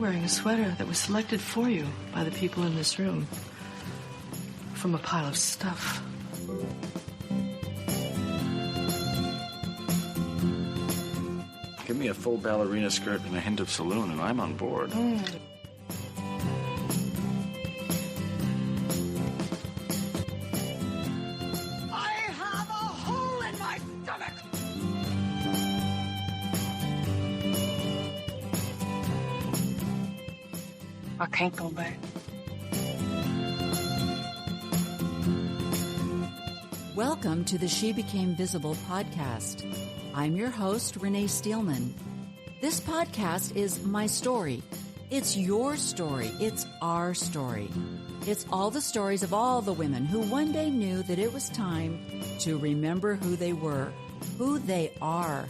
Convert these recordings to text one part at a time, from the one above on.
wearing a sweater that was selected for you by the people in this room from a pile of stuff. Give me a full ballerina skirt and a hint of saloon, and I'm on board. I have a hole in my stomach! I can't go back. Welcome to the She Became Visible podcast. I'm your host, Renee Steelman. This podcast is my story. It's your story. It's our story. It's all the stories of all the women who one day knew that it was time to remember who they were, who they are,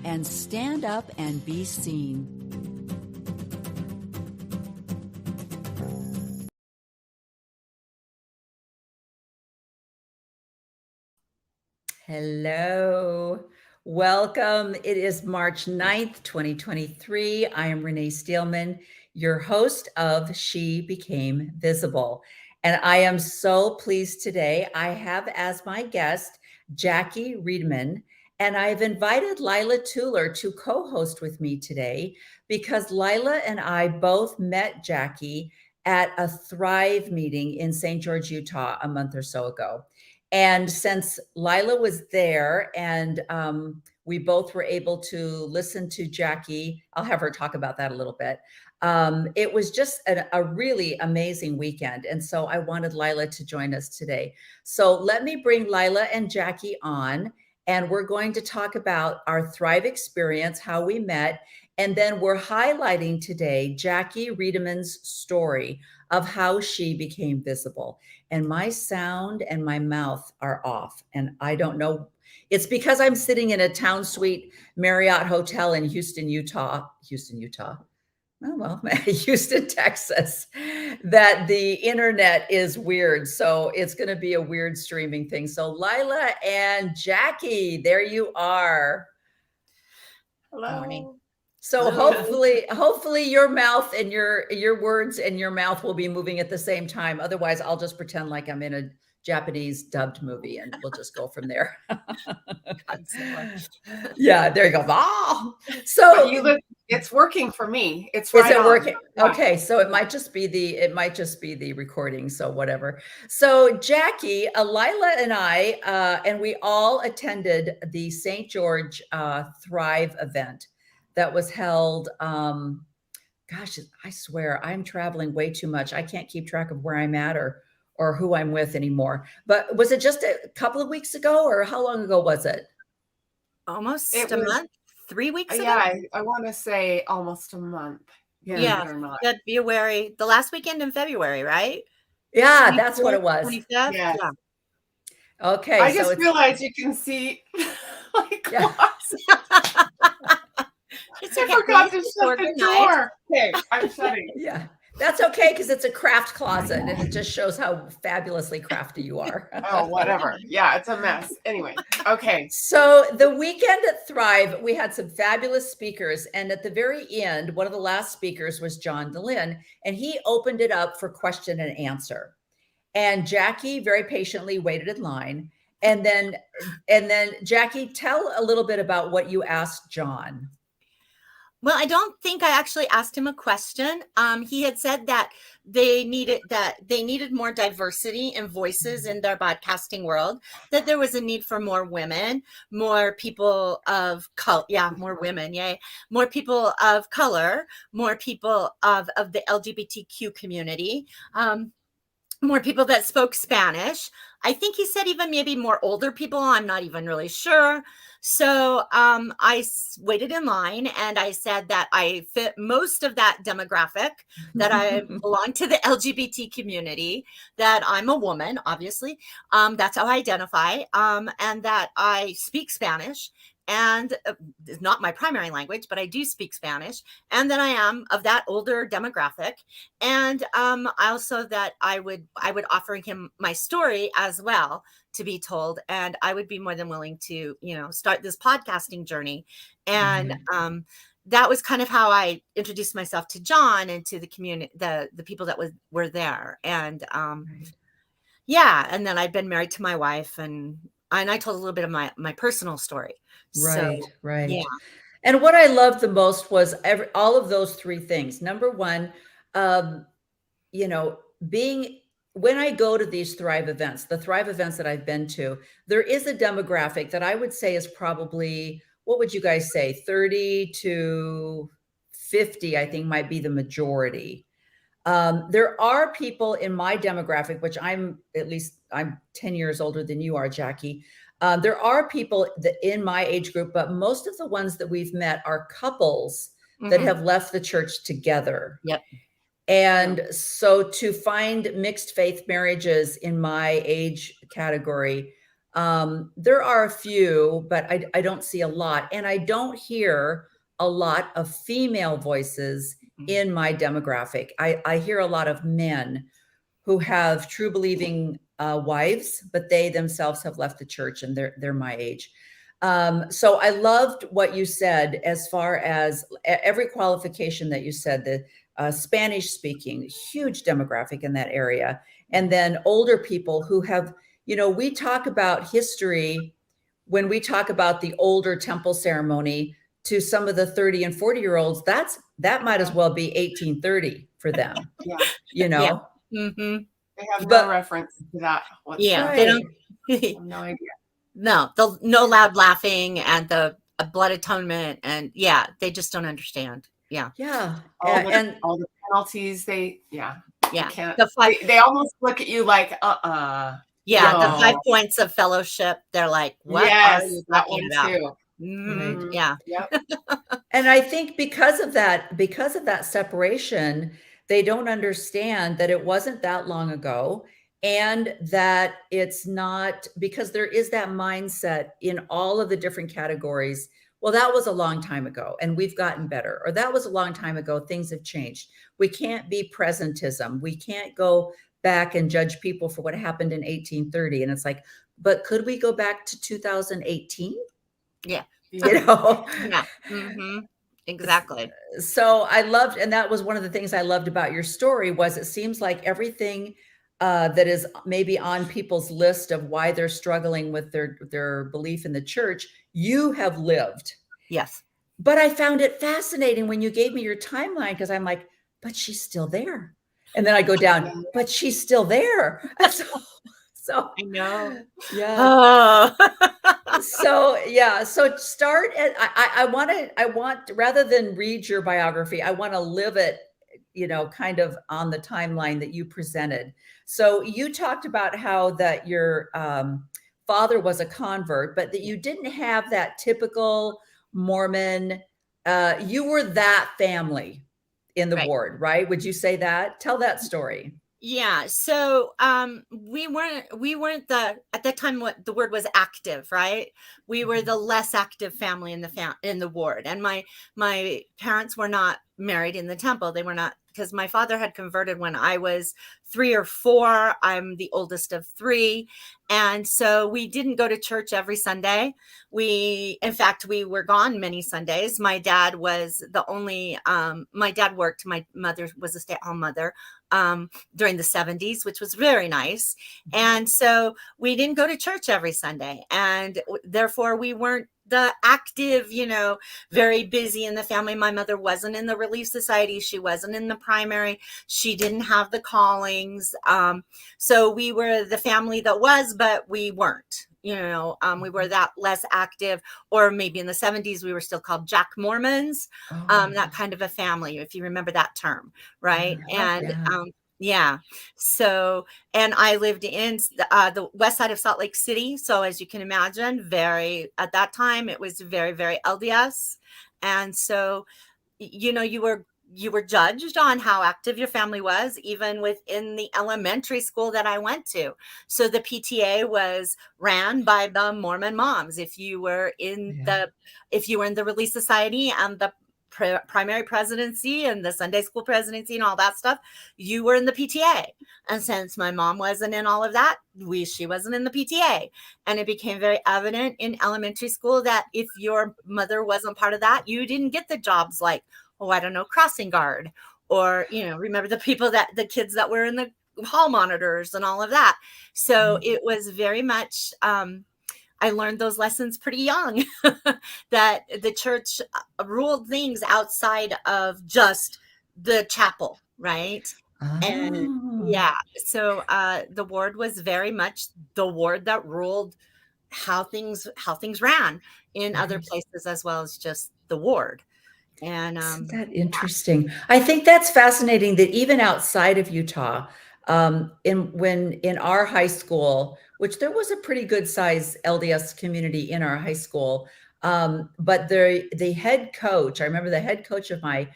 and stand up and be seen. Hello. Welcome. It is March 9th, 2023. I am Renee Steelman, your host of She Became Visible. And I am so pleased today. I have as my guest, Jacki Riedeman, and I've invited Lila Tuller to co-host with me today because Lila and I both met Jacki at a Thrive meeting in St. George, Utah, a month or so ago. And since Lila was there and we both were able to listen to Jacki, I'll have her talk about that a little bit. It was just a really amazing weekend. And so I wanted Lila to join us today. So let me bring Lila and Jacki on, and we're going to talk about our Thrive experience, how we met. And then we're highlighting today Jacki Riedeman's story of how she became visible. And my sound and my mouth are off. And I don't know. It's because I'm sitting in a Town Suite Marriott hotel in Houston, Utah. Oh, well, Houston, Texas, that the internet is weird. So it's going to be a weird streaming thing. So Lila and Jacki, there you are. Hello. Morning. So hopefully your mouth and your words and your mouth will be moving at the same time. Otherwise, I'll just pretend like I'm in a Japanese dubbed movie and we'll just go from there. Yeah, there you go. Oh, so it's working for me. It's right. Is it on. working? Yeah. Okay, so it might just be the recording. So whatever. So Jacki, Lila, and I, and we all attended the St. George Thrive event that was held. Gosh, I swear I'm traveling way too much. I can't keep track of where I'm at or who I'm with anymore. But was it just a couple of weeks ago, or how long ago was it? Almost a month, 3 weeks ago. Yeah, I want to say almost a month. Yeah, February, the last weekend in February, right? Yeah, that's what it was. 25th? Yeah. Okay. I just realized you can see like I forgot to shut the door. Okay, I'm shutting. Yeah, that's okay because it's a craft closet and it just shows how fabulously crafty you are. Oh, whatever. Yeah, it's a mess. Anyway, okay. So the weekend at Thrive, we had some fabulous speakers. And at the very end, one of the last speakers was John DeLynn, and he opened it up for question and answer. And Jacki very patiently waited in line. And then Jacki, tell a little bit about what you asked John. Well, I don't think I actually asked him a question. He had said that they needed more diversity and voices in their podcasting world, that there was a need for more women, more people of color. Yeah, more women. Yay. More people of color, more people of the LGBTQ community, more people that spoke Spanish. I think he said even maybe more older people. I'm not even really sure. So I waited in line and I said that I fit most of that demographic, that I belong to the LGBT community, that I'm a woman, obviously. That's how I identify, and that I speak Spanish. And it's not my primary language, but I do speak Spanish, and that I am of that older demographic. And also that I would offer him my story as well to be told, and I would be more than willing to, start this podcasting journey. And that was kind of how I introduced myself to John and to the community, the people that were there. And yeah, and then I've been married to my wife, and I told a little bit of my personal story. Right, So, right. yeah. And what I loved the most was all of those three things. Number one, you know, when I go to these Thrive events, the Thrive events that I've been to, there is a demographic that I would say is probably, what would you guys say, 30 to 50, I think might be the majority. There are people in my demographic, which I'm 10 years older than you are, Jackie. There are people in my age group, but most of the ones that we've met are couples that have left the church together. Yep. And so to find mixed faith marriages in my age category, there are a few, but I don't see a lot. And I don't hear a lot of female voices in my demographic. I hear a lot of men who have true believing wives, but they themselves have left the church, and they're my age. So I loved what you said as far as every qualification that you said, the Spanish speaking, huge demographic in that area. And then older people who have, we talk about history when we talk about the older temple ceremony to some of the 30 and 40-year-olds, that might as well be 1830 for them. Yeah. Yeah. They have no reference to that whatsoever. They don't. I have no idea. No, no loud laughing and the blood atonement, and they just don't understand. Yeah. All the penalties. They can't. They almost look at you like the 5 points of fellowship. They're like, what are you talking about? Too. Right. Yeah. Yep. And I think because of that separation, they don't understand that it wasn't that long ago, and that it's not, because there is that mindset in all of the different categories. Well, that was a long time ago and we've gotten better, or that was a long time ago, things have changed. We can't be presentism. We can't go back and judge people for what happened in 1830. And it's like, but could we go back to 2018? Yeah. Yeah. Exactly. So I loved, and that was one of the things I loved about your story, was it seems like everything that is maybe on people's list of why they're struggling with their belief in the church, you have lived. Yes. But I found it fascinating when you gave me your timeline, because I'm like, but she's still there. And then I go down, but she's still there. So I know. Yeah. So start at, I want, rather than read your biography, I want to live it, kind of on the timeline that you presented. So you talked about how that your father was a convert, but that you didn't have that typical Mormon, you were that family in the ward, right? Would you say that? Tell that story. Yeah. So we weren't at that time what the word was active, right? We were the less active family in the ward. And my parents were not married in the temple. They were not, because my father had converted when I was 3 or 4. I'm the oldest of 3. And so we didn't go to church every Sunday. In fact, we were gone many Sundays. My dad was my dad worked. My mother was a stay-at-home mother during the 70s, which was very nice. And so we didn't go to church every Sunday. And therefore we weren't the active, very busy in the family. My mother wasn't in the Relief Society. She wasn't in the primary. She didn't have the callings. So we were the family that was, but we weren't, we were that less active. Or maybe in the 70s, we were still called Jack Mormons, that kind of a family, if you remember that term, right? So, and I lived in the west side of Salt Lake City. So as you can imagine, at that time, it was very, very LDS. And so, you were judged on how active your family was, even within the elementary school that I went to. So the PTA was ran by the Mormon moms. If you were in the Relief Society and primary presidency and the Sunday school presidency and all that stuff, you were in the PTA. And since my mom wasn't in all of that, she wasn't in the PTA. And it became very evident in elementary school that if your mother wasn't part of that, you didn't get the jobs like, oh, I don't know, crossing guard, or, remember the kids that were in the hall monitors and all of that. So it was very much, I learned those lessons pretty young, that the church ruled things outside of just the chapel, right? Oh. And yeah, so the ward was very much the ward that ruled how things ran in other places, as well as just the ward. And isn't that interesting? I think that's fascinating that even outside of Utah, in our high school, which there was a pretty good size LDS community in our high school, but the head coach, I remember the head coach of my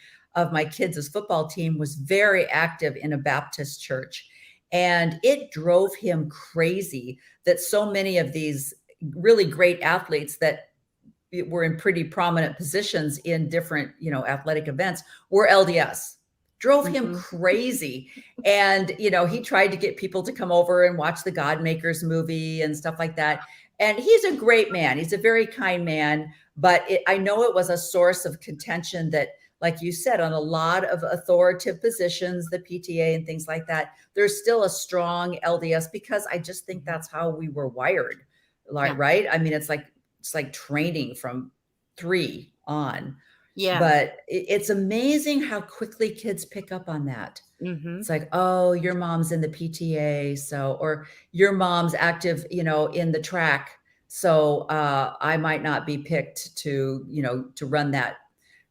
kids' football team was very active in a Baptist church, and it drove him crazy that so many of these really great athletes that were in pretty prominent positions in different, athletic events were LDS. Drove him crazy. And, he tried to get people to come over and watch the God Makers movie and stuff like that. And he's a great man. He's a very kind man, but I know it was a source of contention that, like you said, on a lot of authoritative positions, the PTA and things like that, there's still a strong LDS, because I just think that's how we were wired, right? I mean, it's like training from 3 on. Yeah. But it's amazing how quickly kids pick up on that. It's like, oh, your mom's in the PTA. So, or your mom's active, in the track. So I might not be picked to run that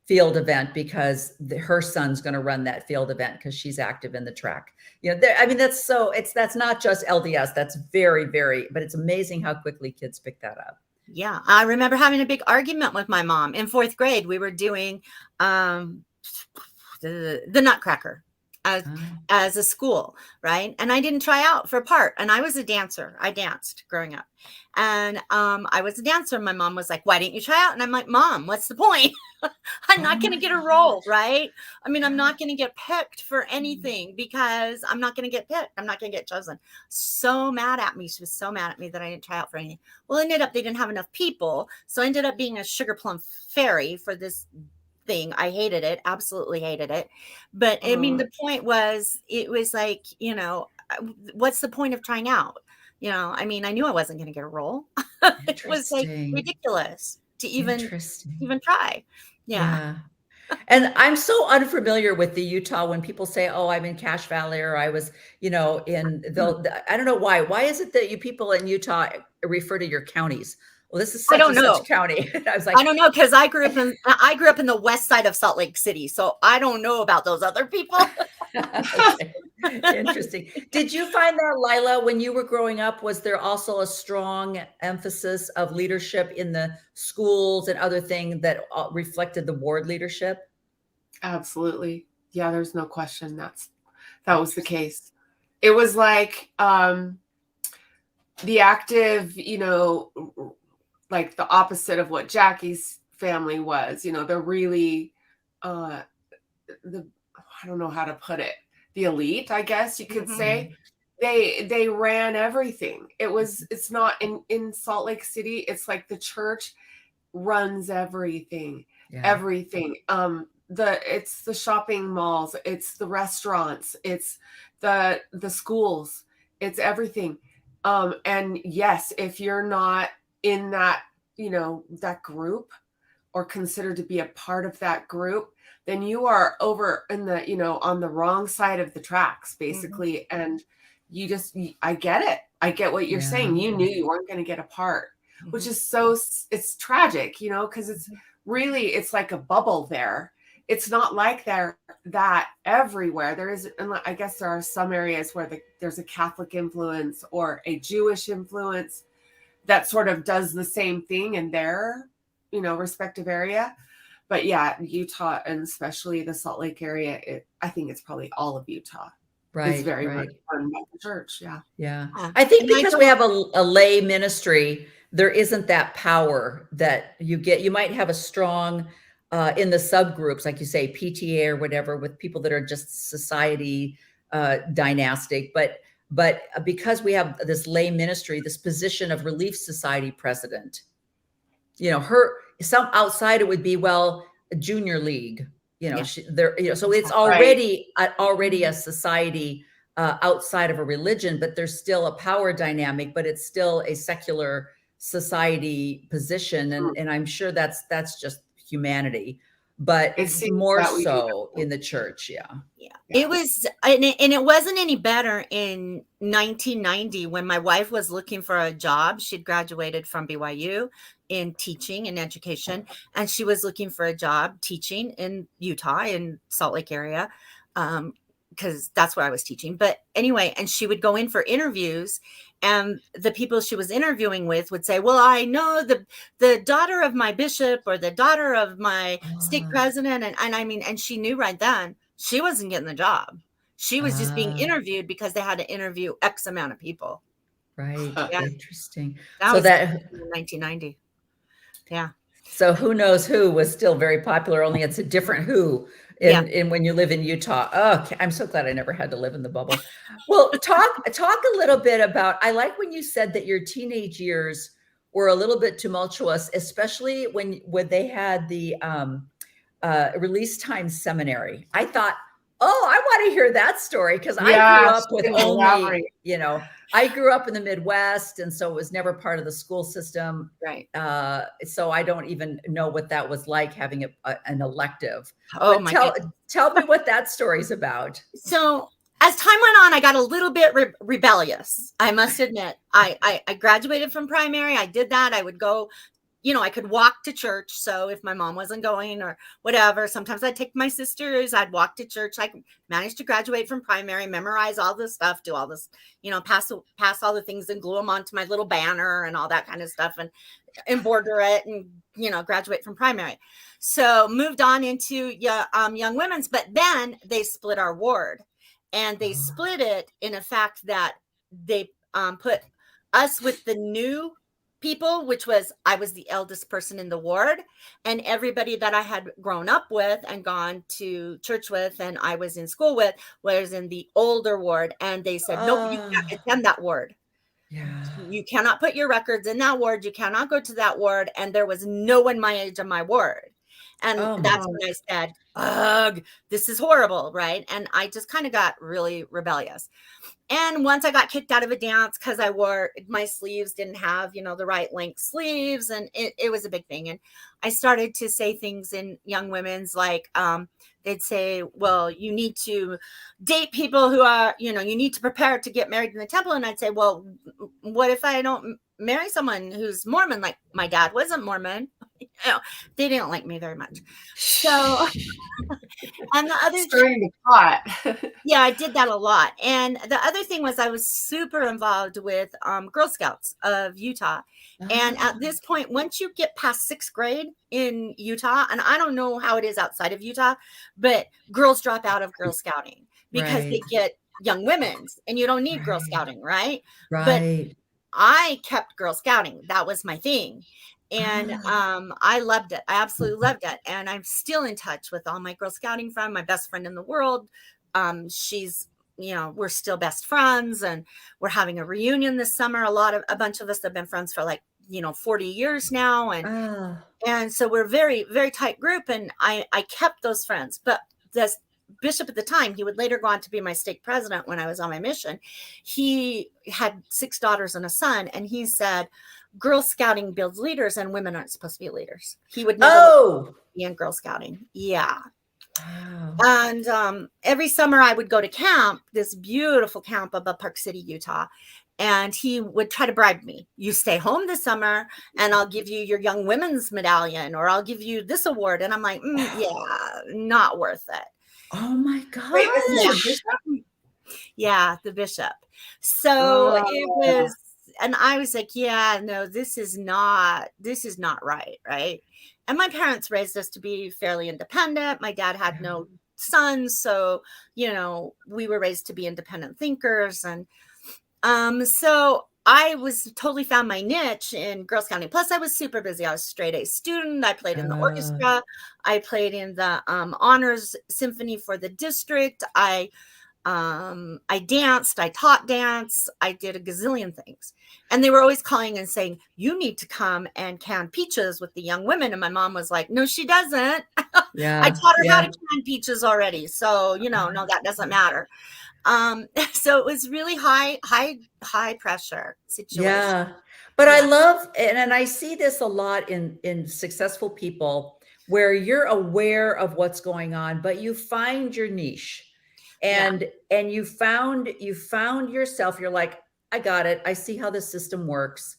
field event because her son's going to run that field event because she's active in the track. That's not just LDS. That's very, very, but it's amazing how quickly kids pick that up. Yeah, I remember having a big argument with my mom in 4th grade. We were doing the Nutcracker as a school, right? And I didn't try out for a part. And I was a dancer. I danced growing up. And I was a dancer. My mom was like, why didn't you try out? And I'm like, Mom, what's the point? I'm not going to get a role, right? I mean, I'm not going to get picked for anything because I'm not going to get picked. I'm not going to get chosen. So mad at me. She was so mad at me that I didn't try out for anything. Well, ended up, they didn't have enough people. So I ended up being a sugar plum fairy for this thing. I hated it. Absolutely hated it. But I mean, the point was, it was like, what's the point of trying out? I mean, I knew I wasn't going to get a role. It was like ridiculous to even try. Yeah. And I'm so unfamiliar with the Utah when people say, oh, I'm in Cache Valley, or I was, in I don't know why. Why is it that you people in Utah refer to your counties? Well, this is such a county. I was like, I don't know, because I grew up in the west side of Salt Lake City, so I don't know about those other people. Okay. Interesting. Did you find that, Lila, when you were growing up, was there also a strong emphasis of leadership in the schools and other things that reflected the ward leadership? Absolutely. Yeah, there's no question that was the case. It was like the active, like the opposite of what Jacki's family was. They're really I don't know how to put it. The elite, I guess you could say. They ran everything. It's not in Salt Lake City. It's like the church runs everything. Everything. It's the shopping malls, it's the restaurants, it's the schools, it's everything. And yes, if you're not in that, that group, or considered to be a part of that group, then you are over in the, on the wrong side of the tracks, basically. And I get it. I get what you're saying. You knew you weren't going to get a part, which is it's tragic, because it's really, it's like a bubble there. It's not like that everywhere. There is, and I guess there are some areas where there's a Catholic influence or a Jewish influence that sort of does the same thing in their, respective area. But yeah, Utah, and especially the Salt Lake area, I think it's probably all of Utah. Right. It's very much run by the church. Yeah. Yeah. I think because we have a lay ministry, there isn't that power that you get. You might have a strong in the subgroups, like you say, PTA or whatever, with people that are just society dynastic. But because we have this lay ministry, this position of Relief Society president, some outside it would be, well, a junior league, so it's already a society outside of a religion, but there's still a power dynamic, but it's still a secular society position. And I'm sure that's just humanity, but it's more so in the church. Yeah. It was, and it wasn't any better in 1990 when my wife was looking for a job. She'd graduated from BYU in teaching and education, and she was looking for a job teaching in Utah, in Salt Lake area, because that's where I was teaching. But anyway, and she would go in for interviews, and the people she was interviewing with would say, well, I know the daughter of my bishop or the daughter of my stake president. And I mean, and she knew right then she wasn't getting the job. She was just being interviewed because they had to interview X amount of people. Right. Yeah. Interesting. That was 1990. Yeah. So who knows who was still very popular, only it's a different who in when you live in Utah. Oh, I'm so glad I never had to live in the bubble. Well, talk a little bit about, I like when you said that your teenage years were a little bit tumultuous, especially when they had the release time seminary. I thought, oh, I want to hear that story, because I grew up with only, I grew up in the Midwest, and so it was never part of the school system. Right. So I don't even know what that was like, having an elective. Oh, my God. Tell me what that story's about. So as time went on, I got a little bit rebellious. I must admit, I graduated from primary. I did that. I would go, I could walk to church. So if my mom wasn't going or whatever, sometimes I'd take my sisters, I'd walk to church. I managed to graduate from primary, memorize all this stuff, do all this, pass all the things and glue them onto my little banner and all that kind of stuff, and embroider it, and, graduate from primary. So moved on into young women's, but then they split our ward, and they split it in a fact that they put us with the new people, which was, I was the eldest person in the ward, and everybody that I had grown up with and gone to church with and I was in school with was in the older ward. And they said, nope, you can't attend that ward. Yeah. You cannot put your records in that ward. You cannot go to that ward. And there was no one my age in my ward. And that's when I said, ugh, this is horrible, right? And I just kind of got really rebellious. And once I got kicked out of a dance because I wore my sleeves, didn't have, the right length sleeves. And it was a big thing. And I started to say things in young women's, like they'd say, well, you need to date people who are, you need to prepare to get married in the temple. And I'd say, well, what if I don't marry someone who's Mormon? Like, my dad wasn't Mormon. They didn't like me very much. So, and the other stirring the pot. Yeah, I did that a lot. And the other thing was, I was super involved with Girl Scouts of Utah. And at this point, once you get past 6th grade in Utah, and I don't know how it is outside of Utah, but girls drop out of Girl Scouting because they get young women's, and you don't need Girl Scouting, right? But I kept Girl Scouting. That was my thing. And I loved it. I absolutely loved it. And I'm still in touch with all my Girl Scouting friends, my best friend in the world. She's, we're still best friends, and we're having a reunion this summer. A bunch of us have been friends for 40 years now. And so we're very, very tight group. And I kept those friends, but the bishop at the time, he would later go on to be my stake president when I was on my mission. He had 6 daughters and a son. And he said, Girl Scouting builds leaders, and women aren't supposed to be leaders. He would never be in Girl Scouting. Yeah. Wow. And every summer I would go to camp, this beautiful camp above Park City, Utah. And he would try to bribe me. You stay home this summer and I'll give you your young women's medallion, or I'll give you this award. And I'm like, yeah, not worth it. Oh my God. Wait, this is your bishop? Yeah, the bishop. So it was, and I was like, yeah, no, this is not right. Right. And my parents raised us to be fairly independent. My dad had no sons. So, we were raised to be independent thinkers. And so I was totally found my niche in Girl Scouting. Plus, I was super busy. I was a straight A student. I played in the orchestra. I played in the honors symphony for the district. I danced. I taught dance. I did a gazillion things. And they were always calling and saying, you need to come and can peaches with the young women. And my mom was like, no, she doesn't. Yeah. I taught her how to can peaches already. So, no, that doesn't matter. So it was really high pressure situation. Yeah. But I love, and I see this a lot in successful people where you're aware of what's going on, but you find your niche and you found yourself. You're like, I got it. I see how the system works.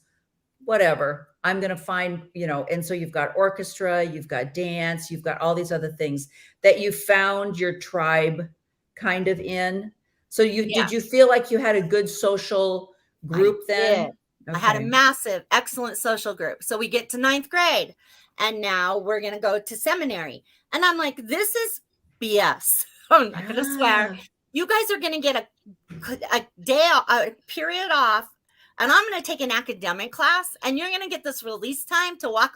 Whatever. I'm going to find, and so you've got orchestra, you've got dance, you've got all these other things that you found your tribe kind of in. So did you feel like you had a good social group then? Okay. I had a massive, excellent social group. So we get to 9th grade and now we're going to go to seminary. And I'm like, this is BS. I'm not going to swear. You guys are going to get a period off. And I'm going to take an academic class and you're going to get this release time to walk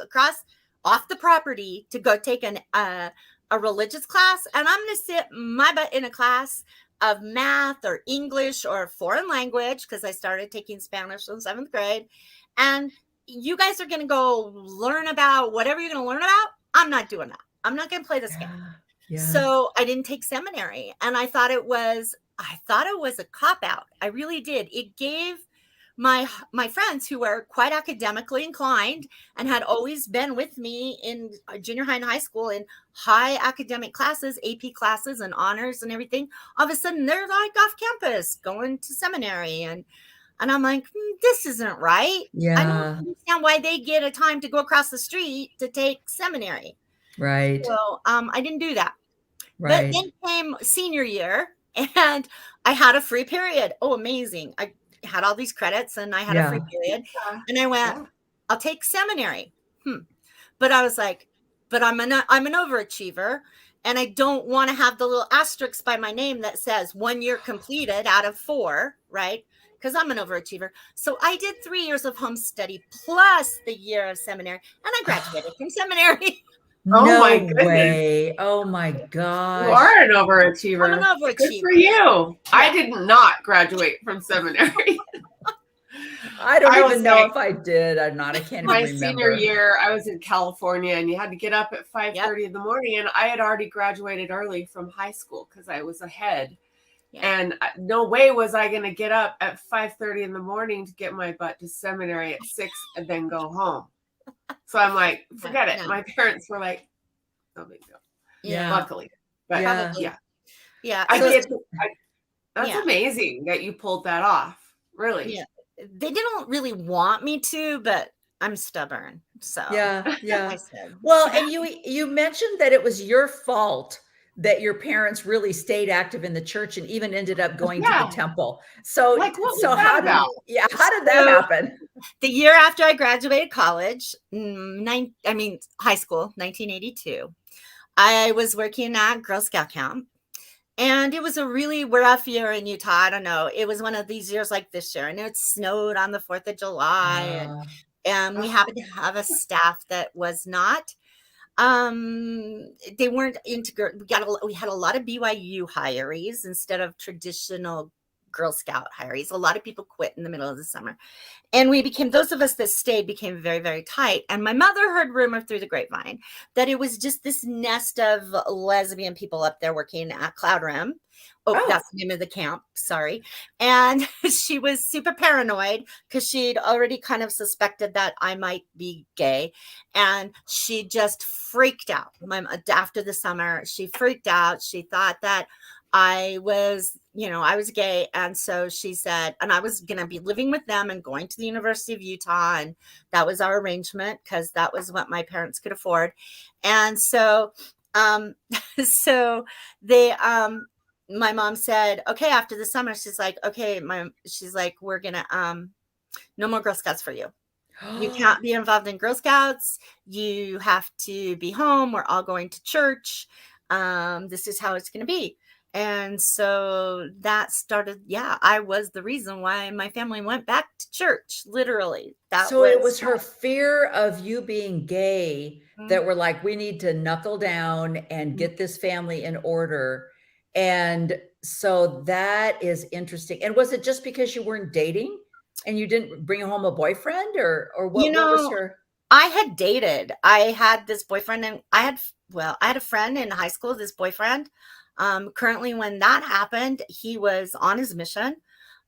off the property to go take a religious class. And I'm going to sit my butt in a class of math or English or foreign language, because I started taking Spanish in 7th grade. And you guys are going to go learn about whatever you're going to learn about. I'm not doing that. I'm not going to play this game. Yeah. So I didn't take seminary. And I thought it was a cop-out. I really did. It gave my friends who were quite academically inclined and had always been with me in junior high and high school in high academic classes, AP classes and honors and everything. All of a sudden they're like off campus going to seminary. And I'm like, this isn't right. Yeah. I don't understand why they get a time to go across the street to take seminary. Right. So I didn't do that. Right. But then came senior year and I had a free period. Oh, amazing. I had all these credits and I had a free period and I went, I'll take seminary. But I was like, but I'm an overachiever and I don't want to have the little asterisk by my name that says 1 year completed out of 4, right? Because I'm an overachiever. So I did 3 years of home study plus the year of seminary and I graduated from seminary. Oh my goodness. Way. Oh my gosh. You are an overachiever. I'm an overachiever. Good for you. Yeah. I did not graduate from seminary. I don't even know if I did or not. I can't even remember. My senior year, I was in California and you had to get up at 5:30 in the morning. And I had already graduated early from high school because I was ahead. And no way was I going to get up at 5:30 in the morning to get my butt to seminary at 6 and then go home. So I'm like, forget it. My parents were like, no big deal. Yeah. Luckily. But yeah. That's amazing that you pulled that off. Really. Yeah. They didn't really want me to, but I'm stubborn. So I said. Well, and you mentioned that it was your fault that your parents really stayed active in the church and even ended up going to the temple. So, like, what was so that how about? How did that happen? The year after I graduated college, high school, 1982, I was working at Girl Scout camp. And it was a really rough year in Utah. I don't know. It was one of these years like this year. And it snowed on the 4th of July. And we happened to have a staff that was not, they weren't integrated. We had a lot of BYU hirees instead of traditional Girl Scout hirees. A lot of people quit in the middle of the summer. And those of us that stayed became very, very tight. And my mother heard rumor through the grapevine that it was just this nest of lesbian people up there working at Cloud Rim. That's the name of the camp. Sorry. And she was super paranoid because she'd already kind of suspected that I might be gay. And she just freaked out. After the summer, she freaked out. She thought that I was gay. And so she said, and I was going to be living with them and going to the University of Utah. And that was our arrangement because that was what my parents could afford. And so, my mom said, okay, after the summer, she's like, okay, we're going to, no more Girl Scouts for you. You can't be involved in Girl Scouts. You have to be home. We're all going to church. This is how it's going to be. And so that started, I was the reason why my family went back to church, literally. So it was her fear of you being gay that Mhm. were like, we need to knuckle down and get this family in order. And so that is interesting. And was it just because you weren't dating and you didn't bring home a boyfriend, or You what was know, her? I had dated. I had this boyfriend, and I had a friend in high school, this boyfriend. Currently, when that happened, he was on his mission.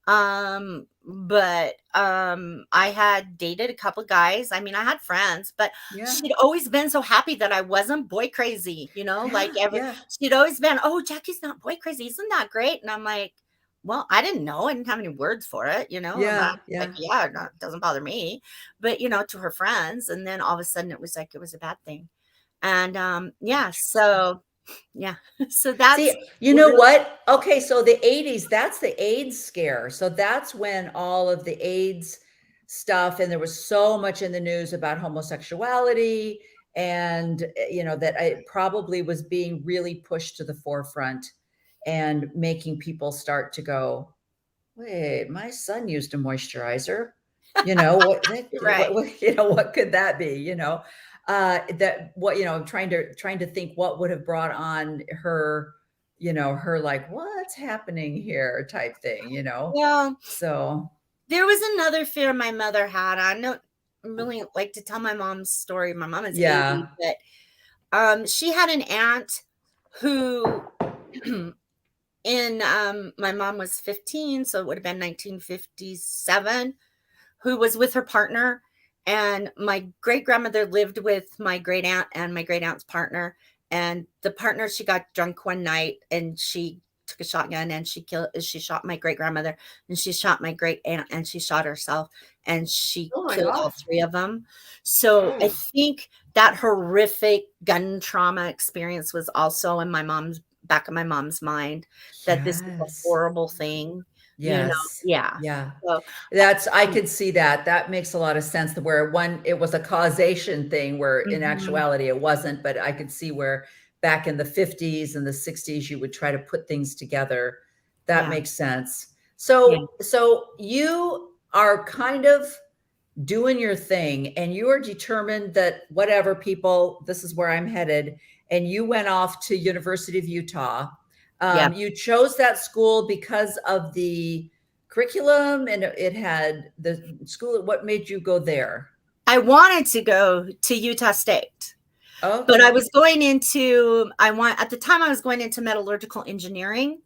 But I had dated a couple guys. I mean, I had friends, but Yeah. she'd always been so happy that I wasn't boy crazy, like Yeah. she'd always been, oh, Jackie's not boy crazy. Isn't that great? And I'm like, well, I didn't know. I didn't have any words for it, Yeah. about like, Yeah. yeah, no, it doesn't bother me. But, to her friends. And then all of a sudden it was like, it was a bad thing. And so yeah. So that's See, you know what? Okay, so the 80s, that's the AIDS scare. So that's when all of the AIDS stuff, and there was so much in the news about homosexuality, and that it probably was being really pushed to the forefront and making people start to go, wait, my son used a moisturizer. right. What could that be? That what trying to think what would have brought on her, her like, what's happening here type thing. Well, So there was another fear my mother had. I don't really like to tell my mom's story. My mom is 80, yeah. but she had an aunt who my mom was 15, so it would have been 1957, who was with her partner. And my great grandmother lived with my great aunt and my great aunt's partner. And the partner, she got drunk one night and she took a shotgun and she shot my great grandmother, and she shot my great aunt, and she shot herself, and she Oh my killed all gosh. three of them. So I think that horrific gun trauma experience was also in back of my mom's mind, that this is a Yes. horrible thing. Yes. Yeah. Yeah. So I could see that. That makes a lot of sense, where it was a causation thing where in mhm. actuality it wasn't, but I could see where back in the 50s and the 60s you would try to put things together. That Yeah. makes sense. Yeah. So you are kind of doing your thing, and you are determined that whatever, people, this is where I'm headed. And you went off to University of Utah. Yeah. You chose that school because of the curriculum, and it had the school. What made you go there? I wanted to go to Utah State, but I Okay. was going into, at the time I was going into metallurgical engineering.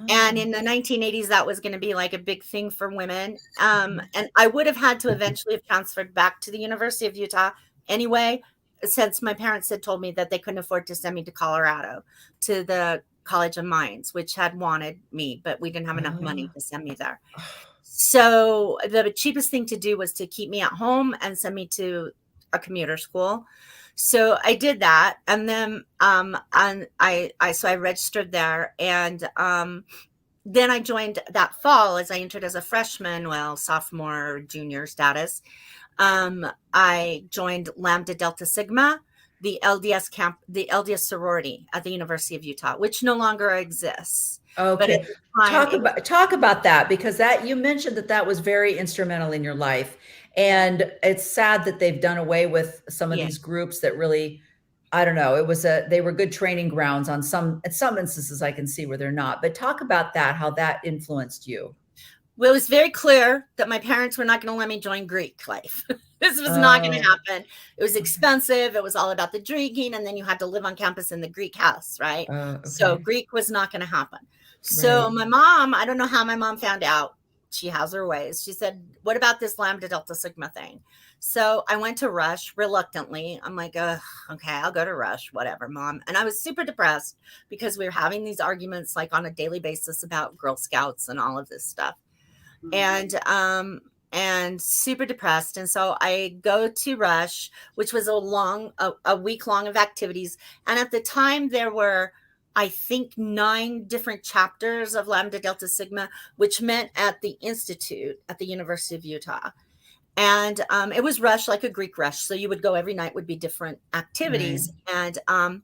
And Oh, in the 1980s, that was going to be like a big thing for women. And I would have had to eventually have transferred back to the University of Utah anyway, since my parents had told me that they couldn't afford to send me to Colorado, to the College of Mines, which had wanted me, but we didn't have enough money oh. to send me there. So the cheapest thing to do was to keep me at home and send me to a commuter school. So I did that, and then and I registered there, and then I joined that fall as I entered as a freshman, sophomore, junior status. I joined Lambda Delta Sigma, the LDS sorority at the University of Utah, which no longer exists. But at Okay. the time, Talk about that, because that you mentioned that was very instrumental in your life. And it's sad that they've done away with some of yeah. these groups that really, I don't know, they were good training grounds in some instances. I can see where they're not. But talk about that, how that influenced you. Well, it was very clear that my parents were not going to let me join Greek life. This was not going to Oh, happen. It was expensive. It was all about the drinking. And then you had to live on campus in the Greek house, right? So okay. Greek was not going to happen. So Right. my mom, I don't know how my mom found out. She has her ways. She said, what about this Lambda Delta Sigma thing? So I went to Rush reluctantly. I'm like, okay, I'll go to Rush, whatever, mom. And I was super depressed because we were having these arguments like on a daily basis about Girl Scouts and all of this stuff. And super depressed. And so I go to Rush, which was a week long of activities. And at the time there were, I think, 9 different chapters of Lambda Delta Sigma, which met at the Institute at the University of Utah. And it was Rush, like a Greek Rush. So you would go every night, would be different activities. Right. And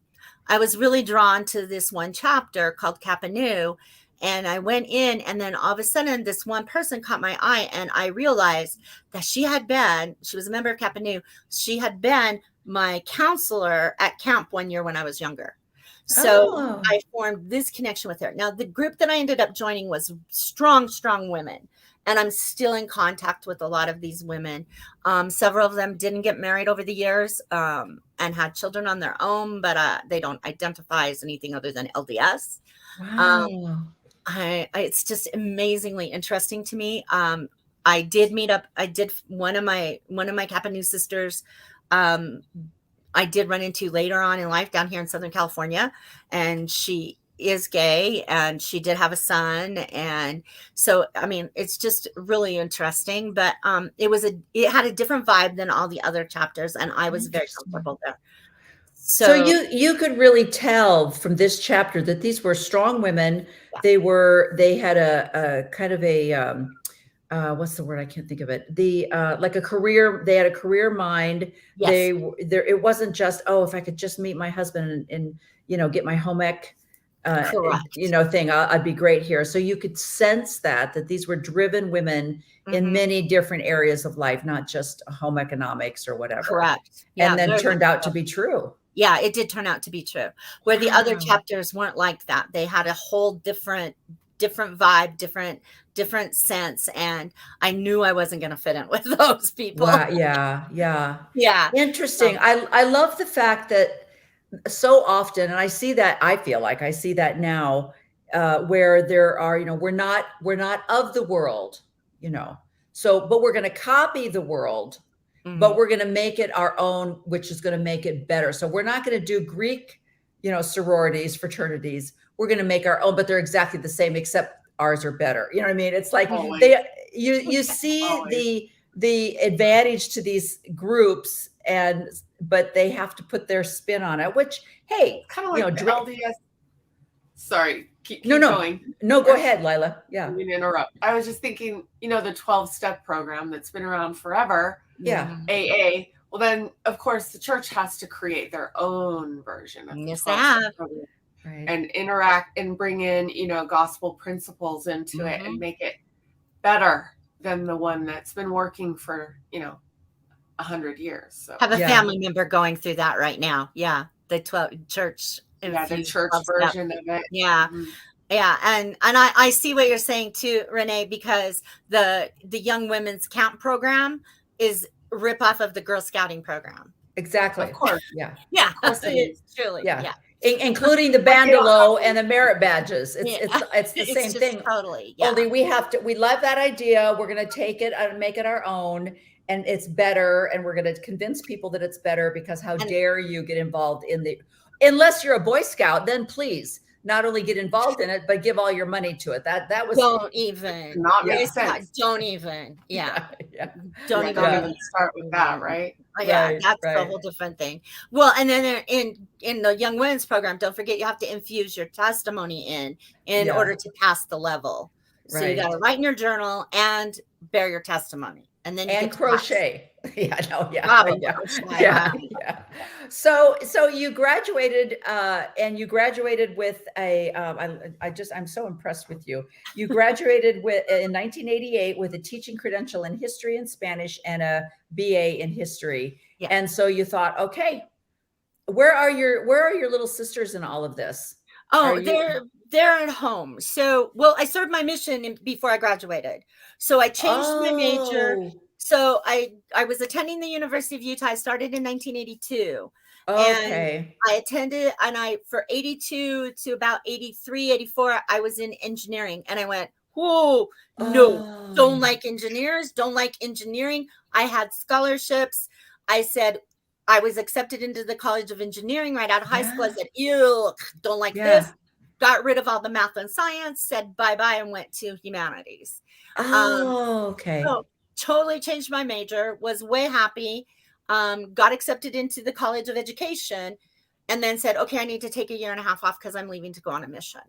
I was really drawn to this one chapter called Kappa Nu. And I went in, and then all of a sudden, this one person caught my eye, and I realized that she was a member of Kappa Nu. She had been my counselor at camp one year when I was younger. So I formed this connection with her. Now, the group that I ended up joining was strong, strong women. And I'm still in contact with a lot of these women. Several of them didn't get married over the years and had children on their own, but they don't identify as anything other than LDS. Wow. It's just amazingly interesting to me. I did meet up. I did one of my Kappa Nu sisters. I did run into later on in life down here in Southern California, and she is gay, and she did have a son. And so, I mean, it's just really interesting, but it had a different vibe than all the other chapters, and I was very comfortable there. So you could really tell from this chapter that these were strong women. Yeah. They had a kind of a what's the word? I can't think of it. Like a career. They had a career mind. Yes. It wasn't just, if I could just meet my husband and get my home ec thing, I'd be great here. So you could sense that these were driven women in many different areas of life, not just home economics or whatever. Correct. Yeah, and then turned out to be true. Yeah, it did turn out to be true. Where the other chapters weren't like that. They had a whole different vibe, different sense, and I knew I wasn't going to fit in with those people. Wow, yeah. Interesting. So, I love the fact that so often, and I feel like I see that now, where there are, we're not of the world, so, but we're going to copy the world, but we're going to make it our own, which is going to make it better. So we're not going to do Greek, sororities, fraternities. We're going to make our own, but they're exactly the same, except ours are better. You know what I mean? It's like you see the advantage to these groups, but they have to put their spin on it, which, hey, kind of like the LDS. Sorry, keep going. No, go ahead, Lila. Yeah. I didn't interrupt. I was just thinking, the 12-step program that's been around forever. Yeah. AA. Well, then, of course, the church has to create their own version of the 12-step program. Right. And interact and bring in, gospel principles into it and make it better than the one that's been working for, 100 years. So have a family member going through that right now. Yeah. The 12 church. Yeah, the church version of it. Yeah. Mm-hmm. Yeah. And I see what you're saying too, Renee, because the young women's camp program is a rip off of the Girl Scouting program. Exactly. Of course. Yeah. Yeah. It's truly. Yeah. Including the bandolo and the merit badges. It's the same thing. Totally. Yeah. Only we love that idea. We're going to take it and make it our own, and it's better. And we're going to convince people that it's better, because how dare you get involved unless you're a Boy Scout, then please not only get involved in it, but give all your money to it. That was don't even don't even don't even start with that, right? Yeah, that's a whole different thing. Well, and then in the young women's program, don't forget you have to infuse your testimony in order to pass the level. So you got to write in your journal and bear your testimony, and then you get crochet. Yeah. So you graduated, and you graduated with I'm so impressed with you. You graduated in 1988 with a teaching credential in history and Spanish and a BA in history. Yeah. And so you thought, okay, where are your little sisters in all of this? Oh, they're at home. So, I served my mission before I graduated. So I changed my major. So I was attending the University of Utah. I started in 1982. Okay. And I attended, and for 82 to about 83, 84, I was in engineering. And I went, whoa, no, don't like engineers, don't like engineering. I had scholarships. I said, I was accepted into the College of Engineering right out of high school. I said, ew, don't like this. Got rid of all the math and science, said bye-bye, and went to humanities. Okay. So totally changed my major, was way happy, got accepted into the College of Education, and then said, okay, I need to take a year and a half off because I'm leaving to go on a mission.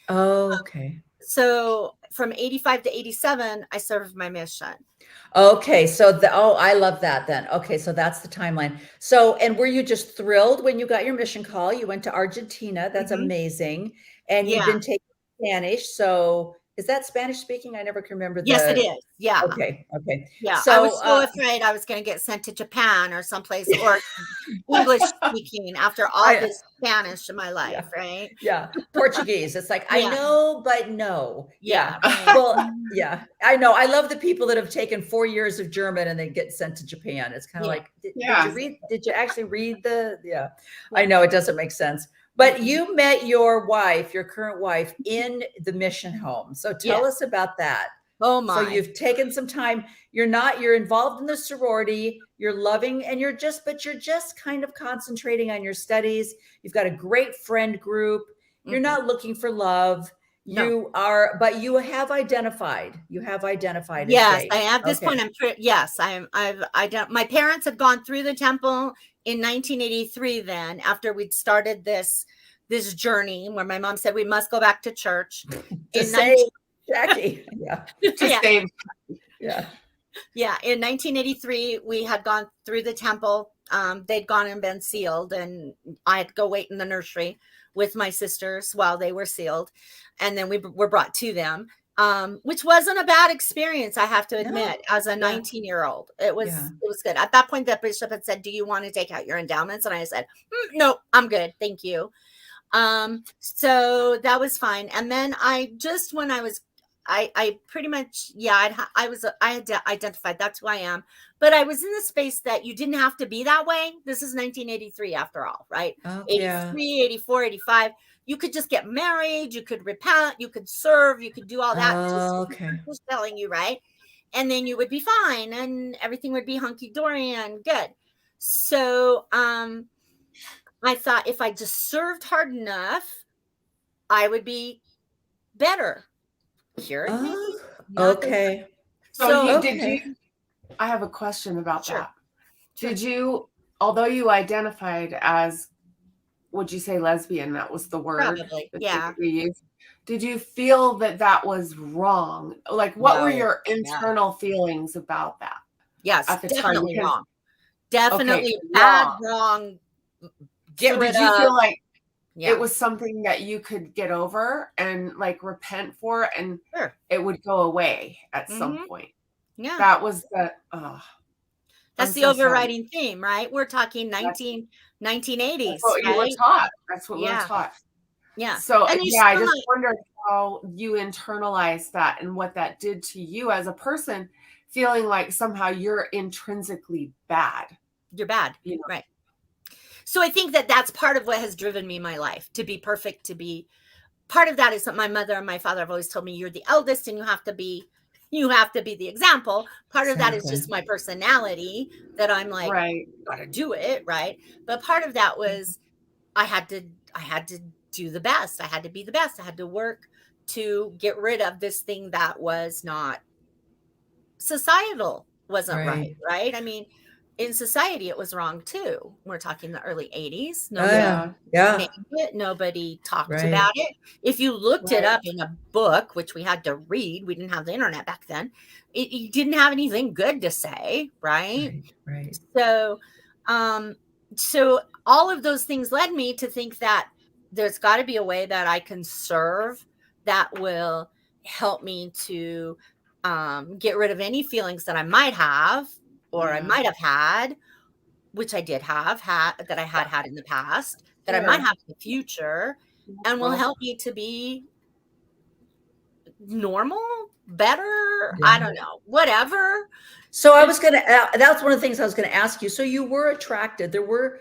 Okay. So from 85 to 87, I served my mission. Okay. So I love that then. Okay. So that's the timeline. So, and were you just thrilled when you got your mission call? You went to Argentina. That's amazing. And you've been taking Spanish. So is that Spanish speaking? I never can remember Yes, it is. Yeah. Okay. Okay. Yeah. So, I was so afraid I was going to get sent to Japan or someplace or English speaking after all this Spanish in my life, right? Yeah. Portuguese. It's like, I know, but no. Yeah. Well, yeah, I know. I love the people that have taken 4 years of German and they get sent to Japan. It's kind of like, did you actually read I know it doesn't make sense. But you met your wife, your current wife, in the mission home. So tell us about that. Oh my. So you've taken some time. You're involved in the sorority. You're loving and you're just kind of concentrating on your studies. You've got a great friend group. You're not looking for love. No. You are, but you have identified. Yes, I at this point. My parents had gone through the temple in 1983. Then after we'd started this journey where my mom said we must go back to church. Jackie. Save. Yeah. In 1983, we had gone through the temple. They'd gone and been sealed, and I had to go wait in the nursery with my sisters while they were sealed. And then we were brought to them, which wasn't a bad experience, I have to admit, as a 19-year-old. It was good. At that point, the bishop had said, do you want to take out your endowments? And I said, no, I'm good. Thank you. So that was fine. And then I pretty much, I had identified that's who I am, but I was in the space that you didn't have to be that way. This is 1983 after all, right? 83, 84, 85. You could just get married. You could repent. You could serve. You could do all that. Just telling you, right? And then you would be fine and everything would be hunky-dory and good. So, I thought if I just served hard enough, I would be better. Okay. So did you? I have a question about that. Did you, although you identified as, would you say lesbian? That was the word. Probably, that we used. Did you feel that was wrong? Like, what were your internal feelings about that? Yes, at the definitely time? Wrong. Definitely bad, wrong. Did you feel like it was something that you could get over and like repent for, and it would go away at some point? Yeah, that was that's the overriding theme, right? We're talking 1980s. That's what you were taught. That's what we were taught. Yeah. So I just wondered how you internalized that and what that did to you as a person, feeling like somehow you're intrinsically bad. You're bad, right? So I think that's part of what has driven me in my life, to be perfect, part of that is that my mother and my father have always told me you're the eldest and you have to be the example. Part of that is just my personality, that I'm like, gotta do it, right? But part of that was I had to do the best. I had to be the best. I had to work to get rid of this thing that was not societal, wasn't right? I mean, in society, it was wrong too. We're talking the early 80s. Nobody talked about it. If you looked it up in a book, which we had to read, we didn't have the internet back then. It didn't have anything good to say, right? So, so all of those things led me to think that there's got to be a way that I can serve that will help me to get rid of any feelings that I might have. Or I might have had, which I did have that I had in the past, that I might have in the future, and will help me to be normal, better. I don't know, whatever. So I was that's one of the things I was going to ask you. So you were attracted. There were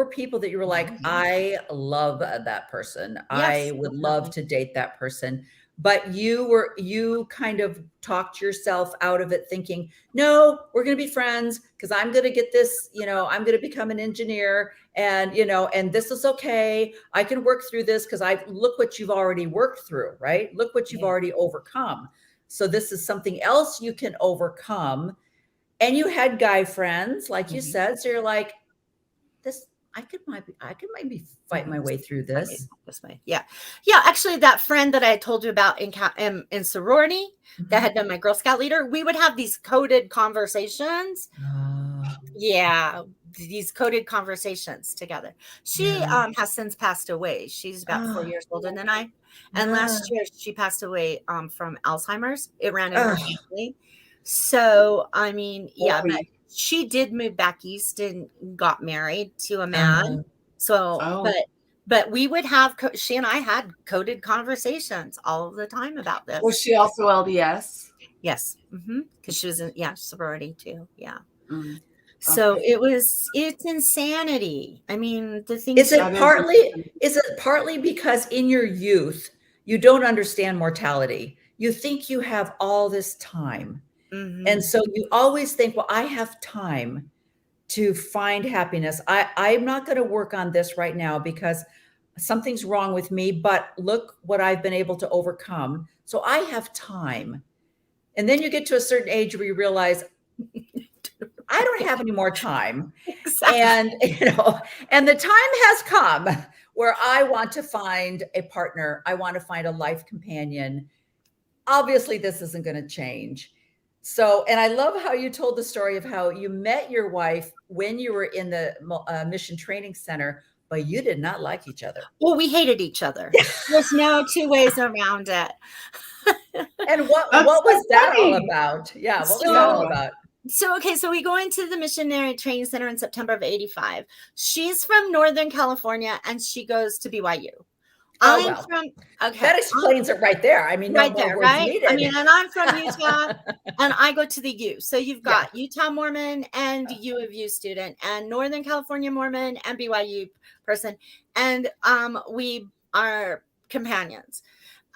people that you were like, I love that person. I would love to date that person. But you kind of talked yourself out of it, thinking, no, we're going to be friends because I'm going to get this, I'm going to become an engineer, and, and this is okay. I can work through this because look what you've already worked through, right? Look what you've already overcome. So this is something else you can overcome. And you had guy friends, like you said. So you're like, I could maybe fight my way through this. This way. Yeah. Actually, that friend that I told you about in sorority that had been my Girl Scout leader, we would have these coded conversations. These coded conversations together. She has since passed away. She's about 4 years older than I. And last year she passed away from Alzheimer's. It ran in her family. So, I mean, but she did move back east and got married to a man. But we would have, she and I had coded conversations all the time about this. Was she also LDS? Yes. Because she was in, sorority too. Yeah. So it's insanity. I mean, the thing is it partly because in your youth, you don't understand mortality. You think you have all this time. And so you always think, well, I have time to find happiness. I'm not going to work on this right now because something's wrong with me, but look what I've been able to overcome. So I have time. And then you get to a certain age where you realize, I don't have any more time. Exactly. And the time has come where I want to find a partner. I want to find a life companion. Obviously, this isn't going to change. So, and I love how you told the story of how you met your wife when you were in the mission training center, but you did not like each other. Well, we hated each other. There's no two ways around it. And what was that all about? Yeah, what was that all about? So we go into the missionary training center in September of '85. She's from Northern California and she goes to BYU. That explains it right there. I mean, right there, right? Needed. I mean, and I'm from Utah and I go to the U. So you've got Utah Mormon and U of U student and Northern California Mormon and BYU person. And we are companions.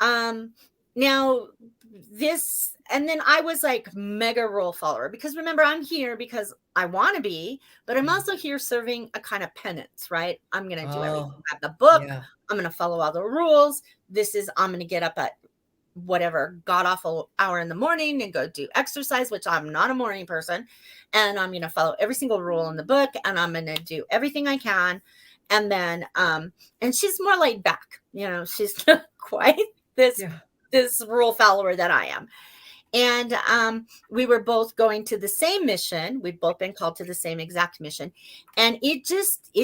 Now this, and then I was like mega rule follower because remember, I'm here because I want to be, but I'm also here serving a kind of penance, right? I'm going to do everything at the book. Yeah. I'm going to follow all the rules. I'm going to get up at whatever god awful hour in the morning and go do exercise, which I'm not a morning person. And I'm going to follow every single rule in the book and I'm going to do everything I can. And then, and she's more laid back, she's not quite this rule follower that I am. And we were both going to the same mission. We'd both been called to the same exact mission. And it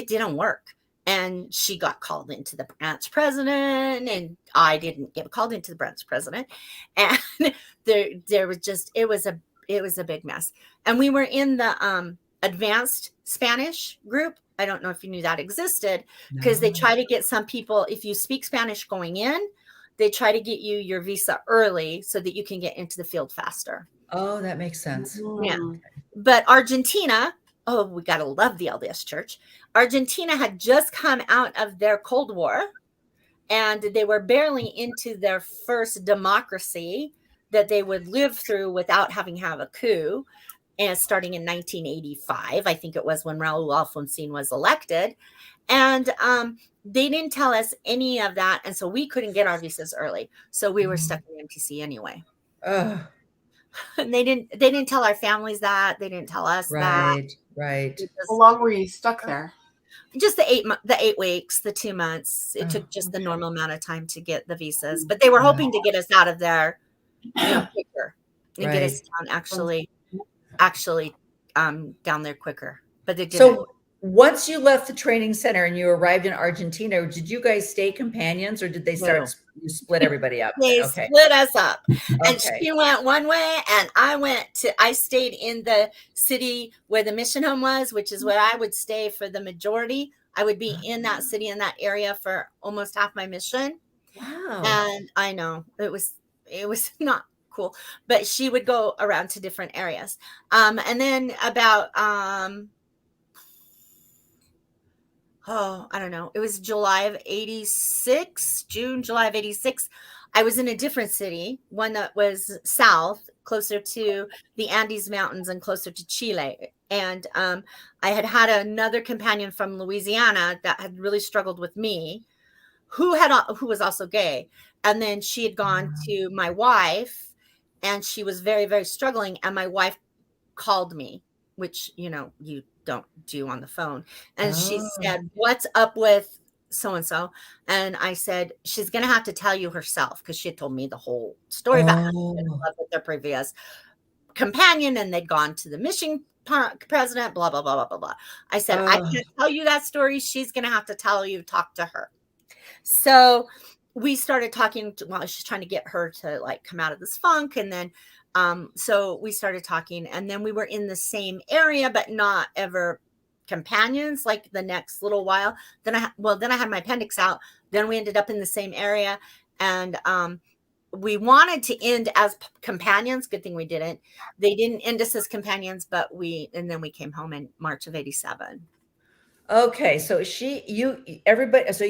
didn't work. And she got called into the branch president and I didn't get called into the branch president. And there was it was a big mess. And we were in the advanced Spanish group. I don't know if you knew that existed because they try to get some people, if you speak Spanish going in, they try to get you your visa early so that you can get into the field faster. Oh, that makes sense. Yeah. But Argentina, we got to love the LDS Church. Argentina had just come out of their Cold War and they were barely into their first democracy that they would live through without having to have a coup. And starting in 1985, I think it was when Raul Alfonsín was elected. And they didn't tell us any of that. And so we couldn't get our visas early. So we were stuck in MTC anyway. And they didn't tell our families that. They didn't tell us that. Right. How long were you stuck there? Just the 8 weeks, the 2 months. It took just the normal amount of time to get the visas. But they were hoping to get us out of there quicker and get us down actually down there quicker. But they didn't. So once you left the training center and you arrived in Argentina, did you guys stay companions or did they you split everybody up? They split us up. And she went one way and I stayed in the city where the mission home was, which is where I would stay for the majority. I would be in that city, in that area for almost half my mission. Wow. And I know it was not cool, but she would go around to different areas. And then about, I don't know. It was July of '86, July of '86. I was in a different city, one that was south, closer to the Andes Mountains and closer to Chile. And I had another companion from Louisiana that had really struggled with me, who was also gay. And then she had gone to my wife, and she was very, very struggling. And my wife called me, which you don't do on the phone. And she Oh. said, "What's up with so-and-so?" And I said, "She's going to have to tell you herself," because she had told me the whole story about how she was in love with their previous companion and they'd gone to the mission president, blah, blah, blah, blah, blah, blah. I said, "I can't tell you that story. She's going to have to tell you, talk to her." So we started talking while she's trying to get her to like come out of this funk. And then, so we started talking, and then we were in the same area, but not ever companions, like the next little while. Then I had my appendix out. Then we ended up in the same area. And, we wanted to end as companions. Good thing we didn't. They didn't end us as companions, and then we came home in March of 87. Okay. So everybody, so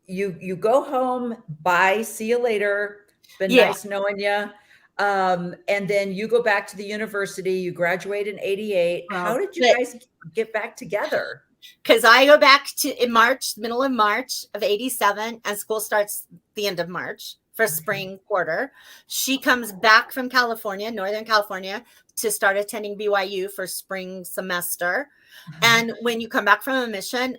you go home, bye, see you later. Been nice knowing you. And then you go back to the university, you graduate in 88. How did you guys get back together? Because I go back in March, middle of March of 87, and school starts the end of March for spring quarter. She comes back from California, Northern California, to start attending BYU for spring semester. And when you come back from a mission,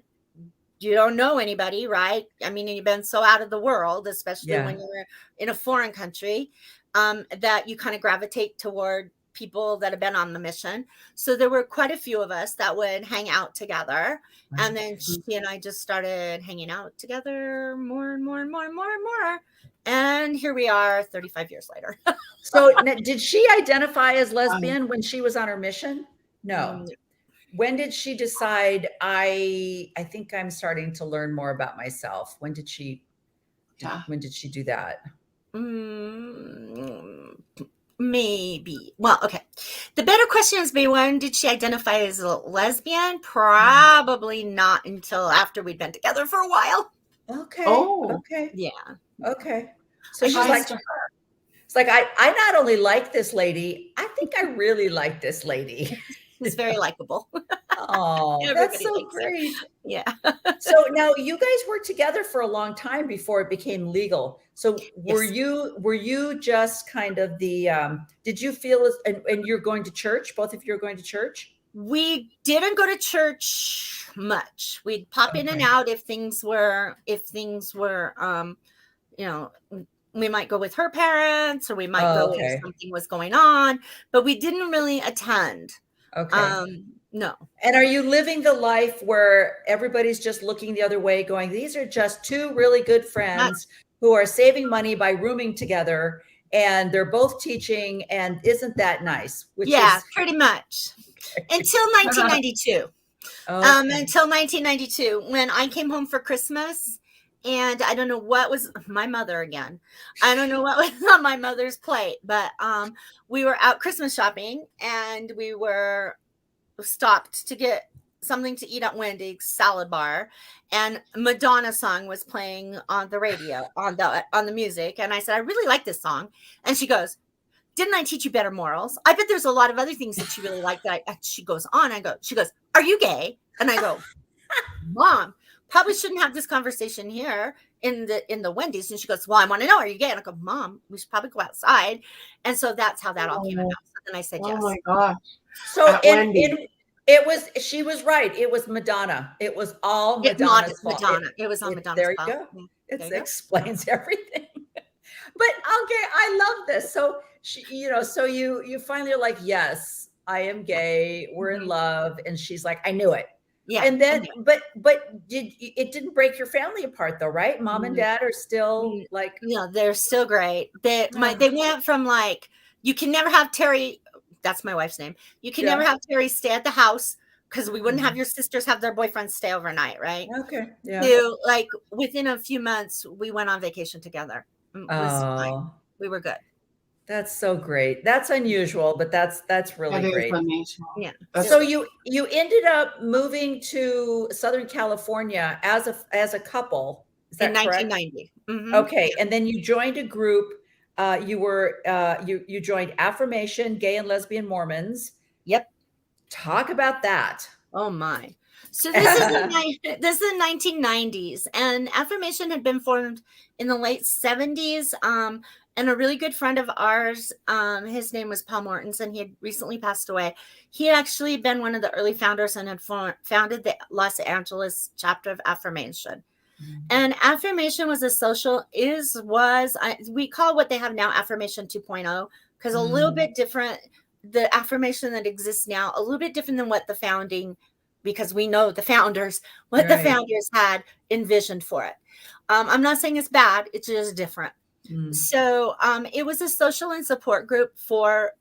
you don't know anybody, right? I mean, you've been so out of the world, especially when you're in a foreign country, that you kind of gravitate toward people that have been on the mission. So there were quite a few of us that would hang out together. And then she and I just started hanging out together more and more and more and more and more. And here we are 35 years later. So did she identify as lesbian when she was on her mission? No. When did she decide, I think I'm starting to learn more about myself? When did she do that? Maybe. Well, okay. The better question is, when did she identify as a lesbian? Probably not until after we'd been together for a while. Okay. Oh. Okay. Yeah. Okay. So she's like, it's like, I not only like this lady, I think I really like this lady. It's very likable. Oh, that's so great. Yeah. So now you guys worked together for a long time before it became legal. So were you just kind of did you feel and you're going to church? Both of you are going to church? We didn't go to church much. We'd pop in and out if things were, we might go with her parents, or we might go if something was going on, but we didn't really attend. Okay. No. And are you living the life where everybody's just looking the other way, going, these are just two really good friends who are saving money by rooming together, and they're both teaching, and isn't that nice? Pretty much. Until 1992. Until 1992, when I came home for Christmas, and I don't know what was my mother again. I don't know what was on my mother's plate, but we were out Christmas shopping, and we were stopped to get something to eat at Wendy's salad bar, and Madonna song was playing on the radio, on the music. And I said, "I really like this song." And she goes, "Didn't I teach you better morals? I bet there's a lot of other things that you really like." She goes on. She goes, "Are you gay?" And I go, "Mom, probably shouldn't have this conversation here in the Wendy's." And she goes, "Well, I want to know, are you gay?" And I go, "Mom, we should probably go outside." And so that's how that all came about. So then I said yes. Oh my gosh. So she was right. It was Madonna. It was all Madonna's fault. It was on Madonna's there fault. You go. It explains everything. But okay, I love this. So so you finally are like, yes, I am gay. We're in love. And she's like, I knew it. Yeah. And then, but it didn't break your family apart though, right? Mom and dad are still like, no, they're still great. They went from like, you can never have Terry. That's my wife's name. You can never have Terry stay at the house, because we wouldn't have your sisters have their boyfriends stay overnight, right? Okay. Yeah. So like within a few months, we went on vacation together. We were good. That's so great. That's unusual, but that's really great. Yeah. So you ended up moving to Southern California as a couple. Is that in 1990. Mm-hmm. Okay, and then you joined a group. You joined Affirmation Gay and Lesbian Mormons. Yep. Talk about that. Oh my. So this is the 1990s, and Affirmation had been formed in the late 70s. And a really good friend of ours, his name was Paul Mortensen. He had recently passed away. He had actually been one of the early founders and had founded the Los Angeles chapter of Affirmation. And Affirmation was a social, we call what they have now Affirmation 2.0, because a little bit different, the affirmation that exists now, a little bit different than what the founding, because we know the founders, what the founders had envisioned for it. I'm not saying it's bad, it's just different. So it was a social and support group for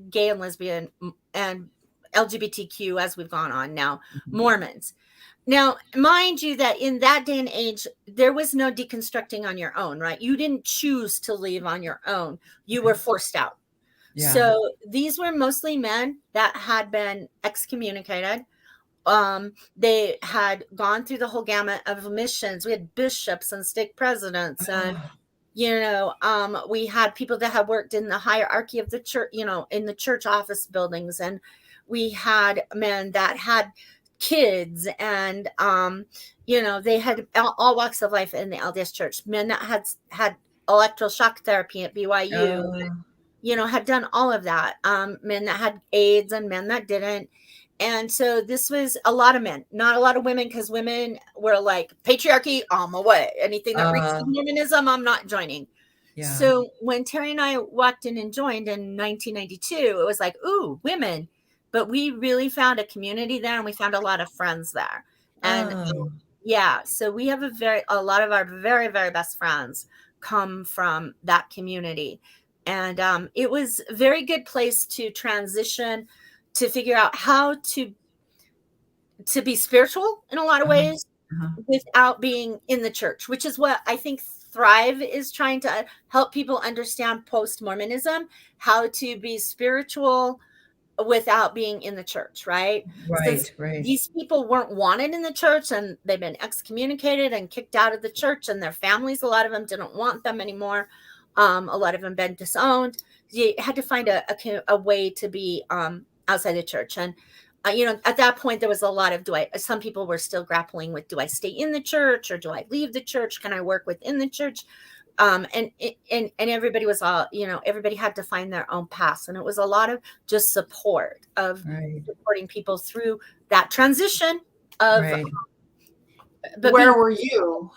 gay and lesbian and LGBTQ, as we've gone on now, Mormons. Now, mind you that in that day and age, there was no deconstructing on your own, right? You didn't choose to leave on your own. You were forced out. Yeah. So these were mostly men that had been excommunicated. They had gone through the whole gamut of missions. We had bishops and stake presidents and we had people that had worked in the hierarchy of the church, in the church office buildings. And we had men that had kids and, they had all walks of life in the LDS church, men that had electroshock therapy at BYU, had done all of that, men that had AIDS and men that didn't. And so this was a lot of men, not a lot of women, because women were like, patriarchy, I'm away. Anything that reeks of Mormonism, I'm not joining. Yeah. So when Terry and I walked in and joined in 1992, it was like, ooh, women. But we really found a community there, and we found a lot of friends there. And so we have a lot of our very, very best friends come from that community. And it was a very good place to transition, to figure out how to be spiritual in a lot of ways without being in the church, which is what I think Thrive is trying to help people understand post-Mormonism, how to be spiritual without being in the church, right? Right. These people weren't wanted in the church, and they've been excommunicated and kicked out of the church, and their families, a lot of them didn't want them anymore. A lot of them been disowned. You had to find a way to be outside the church. And, at that point, there was a lot of, some people were still grappling with, do I stay in the church or do I leave the church? Can I work within the church? And everybody was everybody had to find their own path. And it was a lot of just support of supporting people through that transition of, but where were you?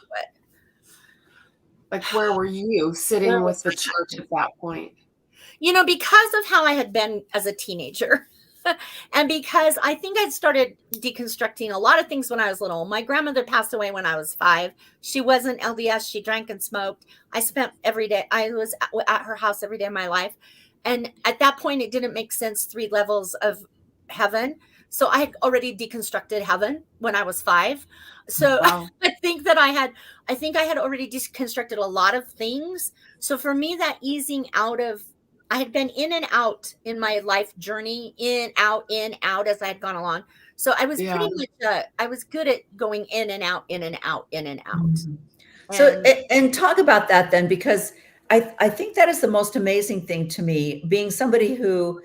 Like, where were you sitting with the church at that point? Because of how I had been as a teenager. And because I think I'd started deconstructing a lot of things when I was little. My grandmother passed away when I was 5. She wasn't LDS. She drank and smoked. I spent every day. I was at her house every day of my life. And at that point, it didn't make sense, 3 levels of heaven. So I had already deconstructed heaven when I was 5. So wow. I think I had already deconstructed a lot of things. So for me, that easing out of, I had been in and out in my life journey, in, out, as I had gone along. So I was pretty much, I was good at going in and out, in and out, in and out. Mm-hmm. So, and talk about that then, because I think that is the most amazing thing to me, being somebody who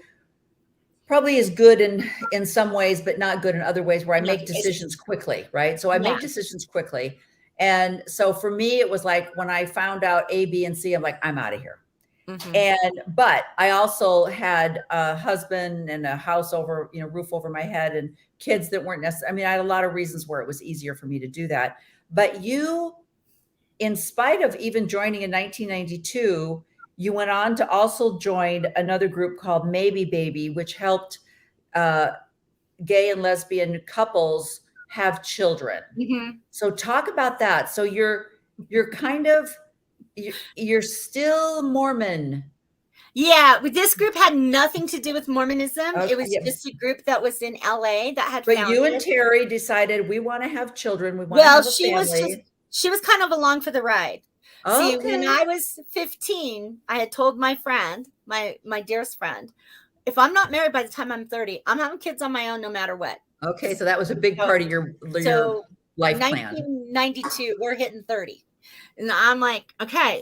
probably is good in some ways, but not good in other ways, where I make decisions quickly, right? So I make decisions quickly. And so for me, it was like, when I found out A, B, and C, I'm like, I'm out of here. Mm-hmm. But I also had a husband and a house over, roof over my head, and kids that weren't necessary. I mean, I had a lot of reasons where it was easier for me to do that. But you, in spite of even joining in 1992, you went on to also join another group called Maybe Baby, which helped gay and lesbian couples have children. Mm-hmm. So talk about that. So you're kind of, you're still Mormon. Yeah, this group had nothing to do with Mormonism. Okay, it was just a group that was in LA that had. But you and Terry decided, we want to have children. We want to have a family. She was kind of along for the ride. Okay. See, when I was 15, I had told my friend, my dearest friend, if I'm not married by the time I'm 30, I'm having kids on my own no matter what. Okay, so that was a big part of your life plan. 1992, we're hitting 30. And I'm like, okay,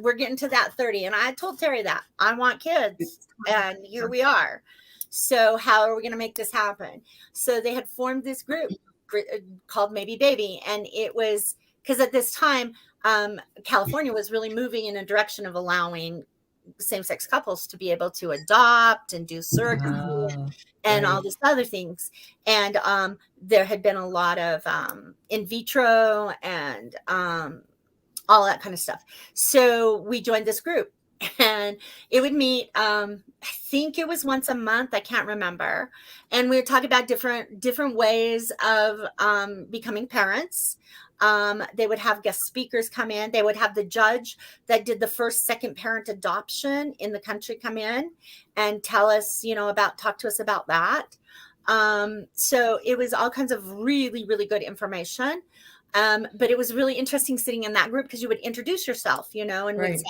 we're getting to that 30. And I told Terry that I want kids, and here we are. So how are we going to make this happen? So they had formed this group called Maybe Baby. And it was because at this time California was really moving in a direction of allowing same-sex couples to be able to adopt and do surrogacy and all these other things. And there had been a lot of in vitro and all that kind of stuff. So we joined this group, and it would meet, I think it was once a month. I can't remember. And we would talk about different ways of becoming parents. They would have guest speakers come in. They would have the judge that did the first, second parent adoption in the country come in and tell us, talk to us about that. So it was all kinds of really, really good information. But it was really interesting sitting in that group because you would introduce yourself, and we'd say,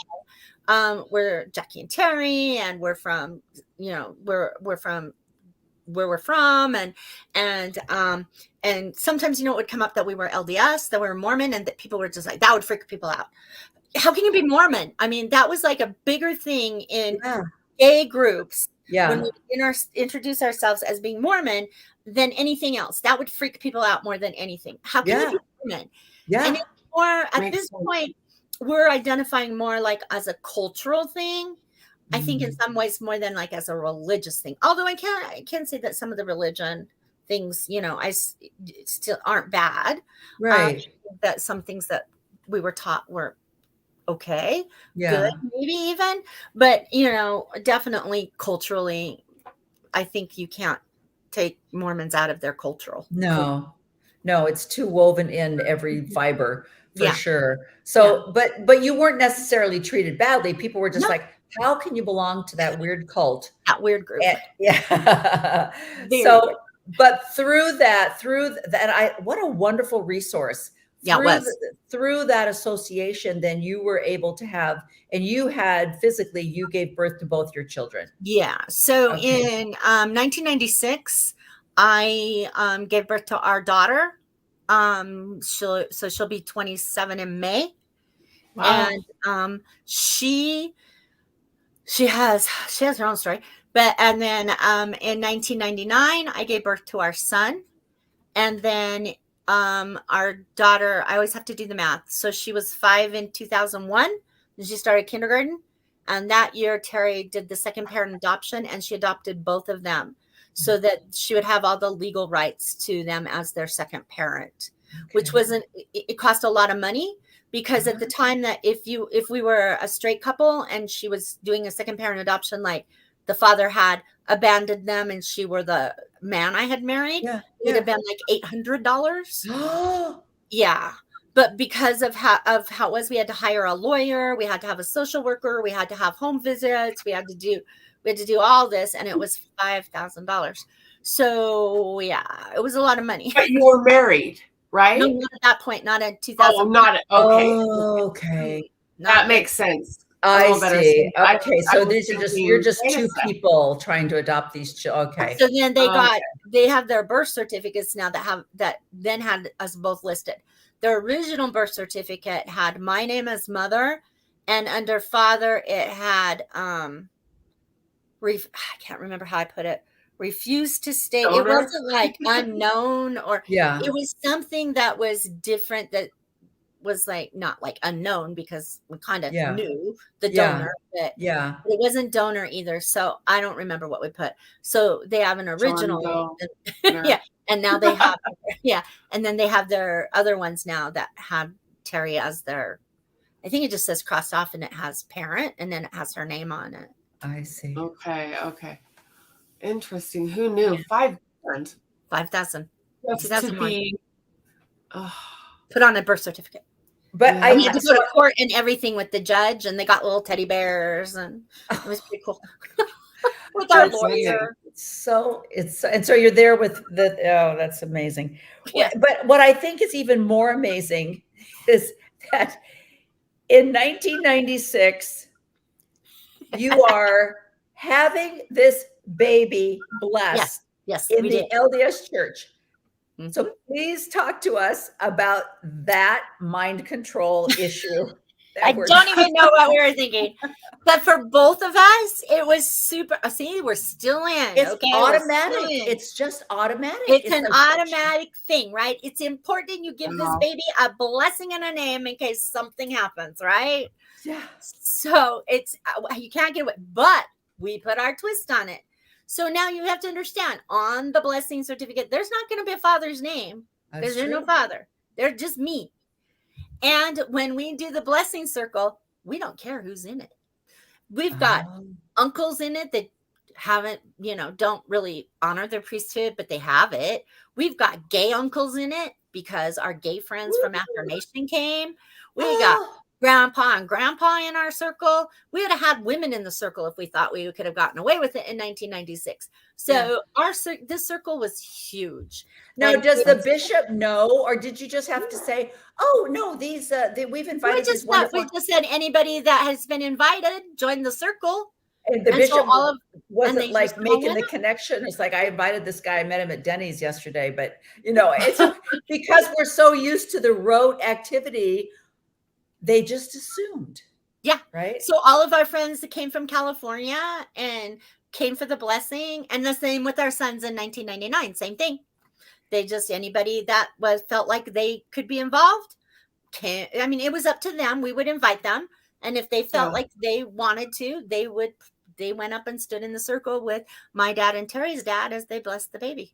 we're Jacki and Terry, and we're from, we're from where we're from, and sometimes it would come up that we were LDS, that we were Mormon, and that people were just like, that would freak people out. How can you be Mormon? I mean, that was like a bigger thing in gay groups when we introduce ourselves as being Mormon than anything else. That would freak people out more than anything. How can you be Mormon? And it's more at this point, we're identifying more like as a cultural thing. I think in some ways more than like as a religious thing. Although I can say that some of the religion things, I still aren't bad. Right. That some things that we were taught were okay, good, maybe even. But, definitely culturally, I think you can't take Mormons out of their cultural. No, it's too woven in every fiber for sure. So, but you weren't necessarily treated badly. People were just like, how can you belong to that weird cult? That weird group. So, but through that, what a wonderful resource. Through that association, then you were able to have, and you gave birth to both your children. Yeah. So in 1996, I gave birth to our daughter. She'll be 27 in May. Wow. And she has her own story. And then in 1999, I gave birth to our son. And then our daughter, I always have to do the math. So she was 5 in 2001, and she started kindergarten. And that year, Terry did the second parent adoption, and she adopted both of them so that she would have all the legal rights to them as their second parent, which it cost a lot of money. Because at the time that if we were a straight couple and she was doing a second parent adoption, like the father had abandoned them and she were the man I had married, it would have been like $800. But because of how it was, we had to hire a lawyer, we had to have a social worker, we had to have home visits, we had to do all this, and it was $5,000. So it was a lot of money. But you were married. Right? No, not at that point, not in 2000. Oh, not okay. Okay. That makes sense. I see. Okay, so you're just two people trying to adopt these children. Okay. So then they have their birth certificates now that then had us both listed. Their original birth certificate had my name as mother, and under father it had I can't remember how I put it. Refused to state. It wasn't like unknown or it was something that was different, that was like not like unknown because we kind of knew the donor, but it wasn't donor either. So I don't remember what we put. So they have an original and now they have and then they have their other ones now that have Terry as their, I think it just says crossed off and it has parent and then it has her name on it. I see. Okay. Interesting. Who knew? 5,000. 5,000. To be put on a birth certificate. But I had to go to court and everything with the judge, and they got little teddy bears, and it was pretty cool. With our lawyer. So you're there with that's amazing. Yeah. But what I think is even more amazing is that in 1996, you are having this baby blessed in the LDS Church. Mm-hmm. So please talk to us about that mind control issue. I don't even know what we were thinking. But for both of us, it was super. See, we're still in. It's okay? automatic. It's just automatic. It's an automatic thing, right? It's important you give this Wow. baby a blessing and a name in case something happens, right? Yeah. So it's you can't get away, but we put our twist on it. So now you have to understand on the blessing certificate, there's not going to be a father's name because there's no father. They're just me. And when we do the blessing circle, we don't care who's in it. We've got uncles in it that haven't, don't really honor their priesthood, but they have it. We've got gay uncles in it because our gay friends from Affirmation came. We got grandpa and grandpa in our circle. We would have had women in the circle if we thought we could have gotten away with it in 1996. So this circle was huge. Now, does the bishop know, or did you just have to say, "Oh no, we've invited"? We just said anybody that has been invited join the circle. And the bishop wasn't like making the connection. It's like, I invited this guy, I met him at Denny's yesterday, but it's because we're so used to the rote activity, they just assumed. Yeah. Right. So all of our friends that came from California and came for the blessing, and the same with our sons in 1999, same thing. They just, anybody that felt like they could be involved, it was up to them. We would invite them. And if they felt like they wanted to, they went up and stood in the circle with my dad and Terry's dad as they blessed the baby.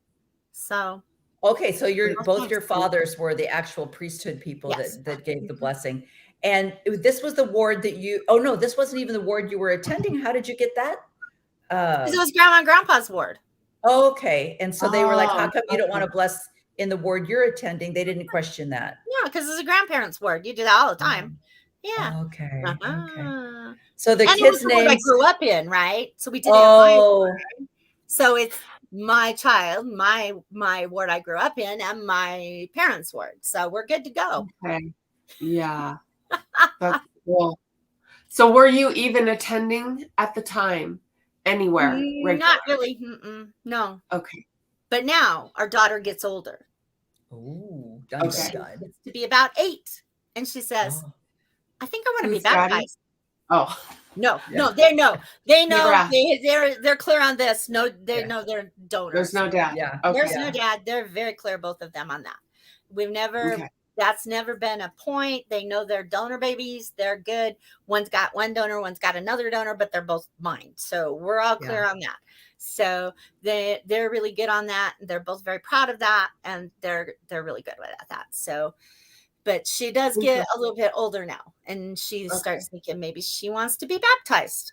So. Okay. So both your fathers were the actual priesthood people that gave the blessing. And this was the ward that this wasn't even the ward you were attending. How did you get that? It was Grandma and Grandpa's ward. Okay. And so they were like, how come you don't want to bless in the ward you're attending? They didn't question that. Yeah, because it's a grandparents' ward. You do that all the time. Yeah. Okay. Okay. So the kids' names I grew up in, right? So we did it. So it's my child, my ward I grew up in, and my parents' ward. So we're good to go. Okay. Yeah. That's cool. So were you even attending at the time anywhere? Not really. No. Okay. But now our daughter gets older. Oh, She gets to be about 8. And she says, I think I want to be baptized. Daddy? Oh. No, they know. They know. They're clear on this. No, they know they're donors. There's no dad. Yeah. Okay. There's no dad. They're very clear, both of them, on that. We've never, that's never been a point. They know they're donor babies. They're good. One's got one donor, one's got another donor, but they're both mine. So we're all clear on that. So they're really good on that. They're both very proud of that. And they're really good at that. So, but she does get a little bit older now, and she starts thinking maybe she wants to be baptized.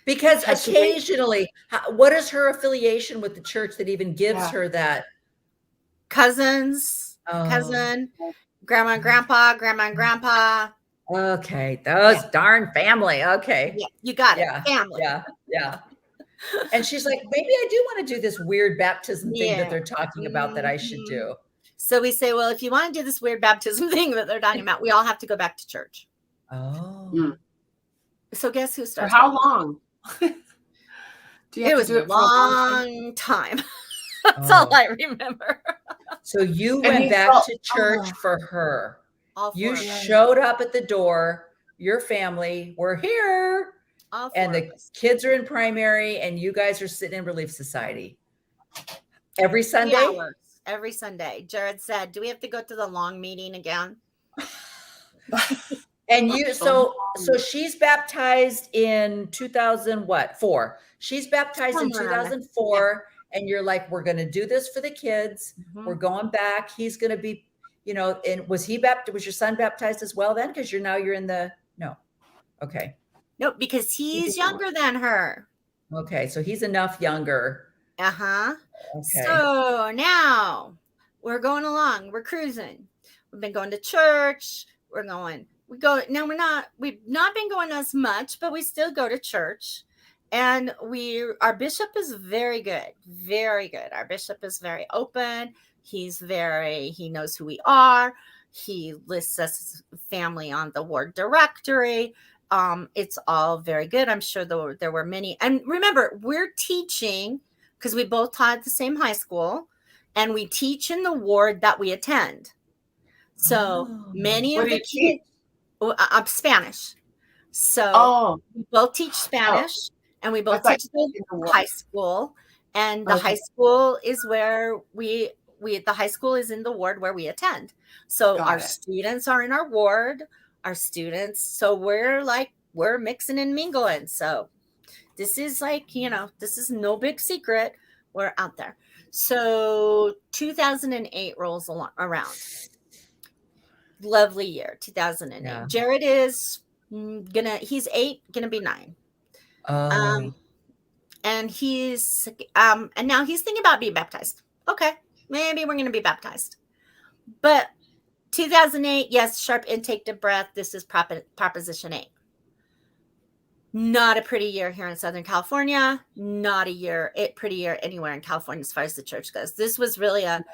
Because occasionally, what is her affiliation with the church that even gives her that? Cousin, grandma and grandpa. Okay, those darn family. Okay. Yeah, you got it. Family. Yeah. And she's like, maybe I do want to do this weird baptism thing that they're talking about that I should do. So we say, well, if you want to do this weird baptism thing that they're talking about, we all have to go back to church. Oh. So guess who starts? For how long? It was a long time. That's all I remember. So you went back to church for her. You showed up at the door. Your family were here. And the kids are in primary, and you guys are sitting in Relief Society. Every Sunday? Every Sunday. Jared said, do we have to go to the long meeting again? And so she's baptized in 4. She's baptized in 2004. And you're like, we're going to do this for the kids. We're going back. He's going to be, and was your son baptized as well then? Because you're in the, no. Okay. No, because he's younger than her. Okay. So he's enough younger. Uh-huh. Okay. So now we're going along. We're cruising. We've been going to church. We've not been going as much, but we still go to church. And our bishop is very good, very good. Our bishop is very open. He knows who we are. He lists us family on the ward directory. It's all very good. I'm sure there were many. And remember, we're teaching because we both taught at the same high school, and we teach in the ward that we attend. So many of the kids. Spanish. So Oh, we both teach Spanish, and we both thought teach you the were in the high ward. school. And the Okay. high school is where the high school is in the ward where we attend. So Got our it. students are in our ward, so we're mixing and mingling. So this is this is no big secret. We're out there. So 2008 rolls around. Lovely year, 2008. Yeah. Jared is he's 8, gonna be 9. Oh, And and now he's thinking about being baptized. Okay, maybe we're gonna be baptized. But 2008, yes, sharp intake to breath. This is Proposition 8. Not a pretty year here in Southern California. Not a pretty year anywhere in California as far as the church goes. This was really a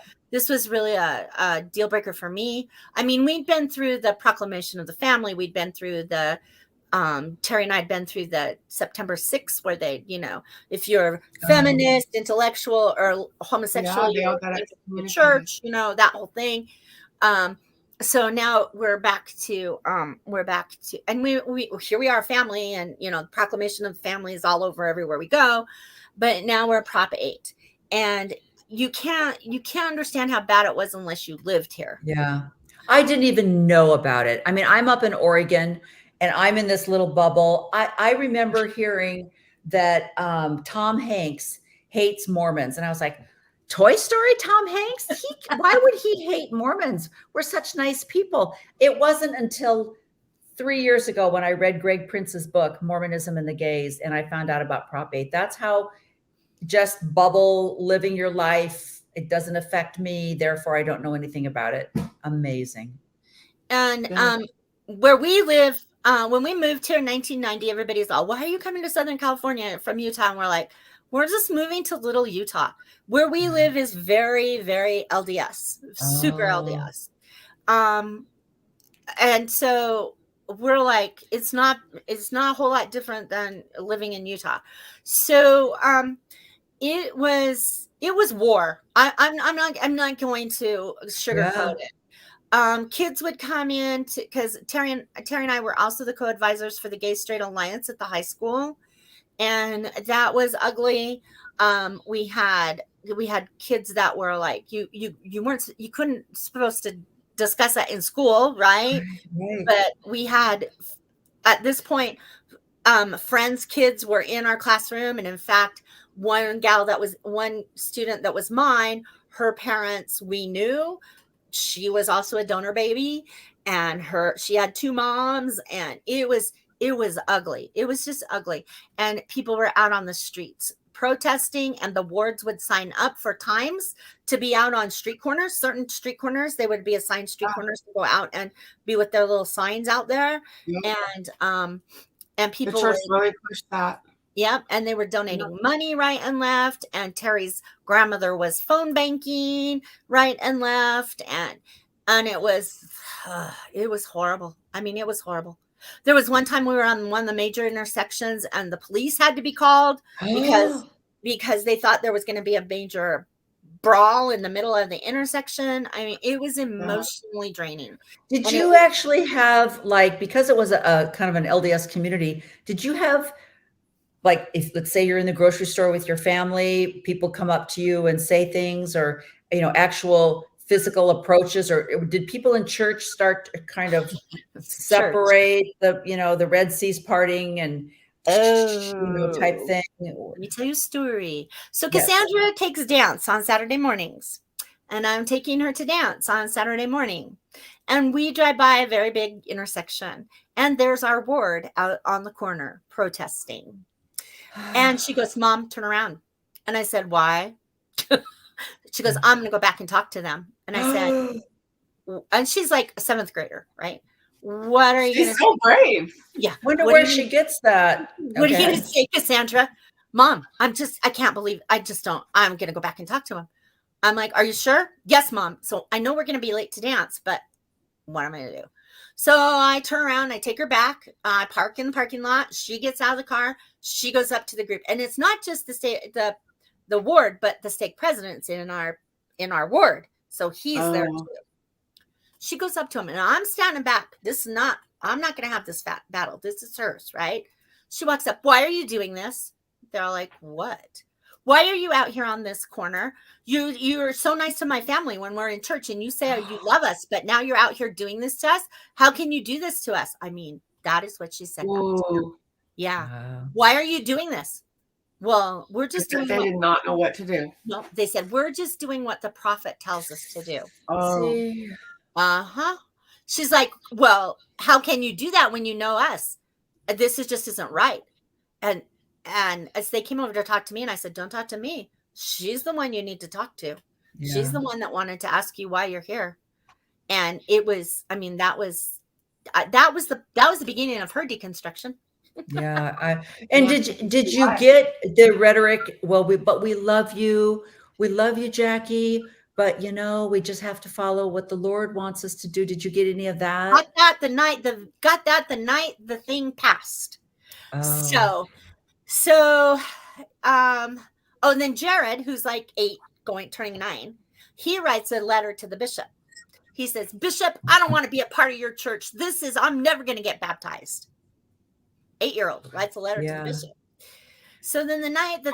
deal breaker for me. I mean, we'd been through the proclamation of the family. We'd been through the Terry and I had been through the September 6th, where they, if you're feminist, intellectual, or homosexual, Yeah, they all you're got in the excommunicated. church, that whole thing. So now we're back to, and we here we are, family, and the proclamation of the family is all over everywhere we go, but now we're Prop 8, and you can't understand how bad it was unless you lived here. yeah. I didn't even know about it. I mean, I'm up in Oregon and I'm in this little bubble. I remember hearing that Tom Hanks hates Mormons. And I was like, Toy Story, Tom Hanks? Why would he hate Mormons? We're such nice people. It wasn't until 3 years ago when I read Greg Prince's book, Mormonism and the Gays, and I found out about Prop 8. That's how just bubble living your life. It doesn't affect me. Therefore, I don't know anything about it. Amazing. And where we live, when we moved here in 1990, everybody's all, why are you coming to Southern California from Utah? And we're like, we're just moving to little Utah. Where we live is very, very LDS, super LDS. And so we're like, it's not a whole lot different than living in Utah. So it was war. I'm not going to sugarcoat it. Kids would come in because Terry and I were also the co-advisors for the Gay Straight Alliance at the high school, and that was ugly. We had kids that were like, you couldn't supposed to discuss that in school, right? But we had, at this point, friends' kids were in our classroom, and in fact, one student that was mine, her parents we knew. She was also a donor baby, and she had 2 moms, and it was ugly. It was just ugly. And people were out on the streets protesting, and the wards would sign up for times to be out on street corners, certain street corners. They would be assigned street corners to go out and be with their little signs out there. Yeah. And people, the church really pushed that. Yep. And they were donating money right and left. And Terry's grandmother was phone banking right and left. And it was horrible. I mean, it was horrible. There was one time we were on one of the major intersections, and the police had to be called because they thought there was going to be a major brawl in the middle of the intersection. I mean, it was emotionally draining. Did you actually have, like, because it was a kind of an LDS community, did you have, like, if let's say you're in the grocery store with your family, people come up to you and say things, or, actual physical approaches, or did people in church start to kind of separate the Red Seas parting and type thing? Let me tell you a story. So Cassandra takes dance on Saturday mornings, and I'm taking her to dance on Saturday morning. And we drive by a very big intersection, and there's our ward out on the corner protesting. And she goes, Mom, turn around. And I said, why? She goes, I'm going to go back and talk to them. And I said, and she's like a 7th grader, right? What are you going to say? So brave. Yeah. Wonder where she gets that. What are you going to say, Cassandra? Mom, I can't believe, I'm going to go back and talk to him. I'm like, are you sure? Yes, Mom. So I know we're going to be late to dance, but what am I going to do? So I turn around, I take her back, I park in the parking lot. She gets out of the car. She goes up to the group, and it's not just the ward, but the stake president's in our ward. So he's there too. She goes up to him, and I'm standing back. This is not I'm not going to have this battle. This is hers, right? She walks up. Why are you doing this? They're all like, what? Why are you out here on this corner? You're so nice to my family when we're in church, and you say you love us, but now you're out here doing this to us. How can you do this to us? I mean, that is what she said. Yeah. Wow. Why are you doing this? Well, we're just doing. They did not know what to do. No, they said we're just doing what the prophet tells us to do. See? She's like, well, how can you do that when you know us? This just isn't right. And as they came over to talk to me, and I said, don't talk to me. She's the one you need to talk to. Yeah. She's the one that wanted to ask you why you're here. And it was, I mean, that was the beginning of her deconstruction. Yeah. Did you get the rhetoric? Well, we love you. We love you, Jacki. But we just have to follow what the Lord wants us to do. Did you get any of that? Got that the night the thing passed. Oh. So, and then Jared, who's like 8, turning 9, he writes a letter to the bishop. He says, Bishop, I don't want to be a part of your church. I'm never going to get baptized. 8-year-old writes a letter to the bishop. So then the night that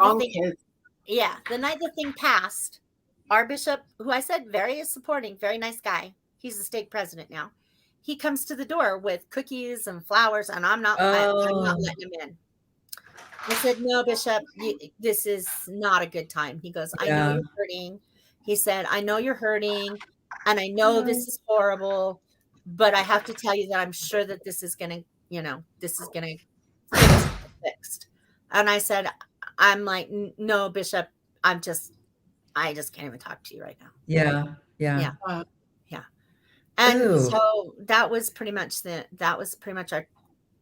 the night the thing passed, our bishop, who I said very supporting, very nice guy, he's the stake president now. He comes to the door with cookies and flowers, and I'm not letting him in. I said, no, Bishop, this is not a good time. He goes, I know you're hurting. He said, I know you're hurting, and I know this is horrible, but I have to tell you that I'm sure that this is going to, get fixed. And I said, I'm like, no, Bishop, I just can't even talk to you right now. Yeah. And so that was pretty much our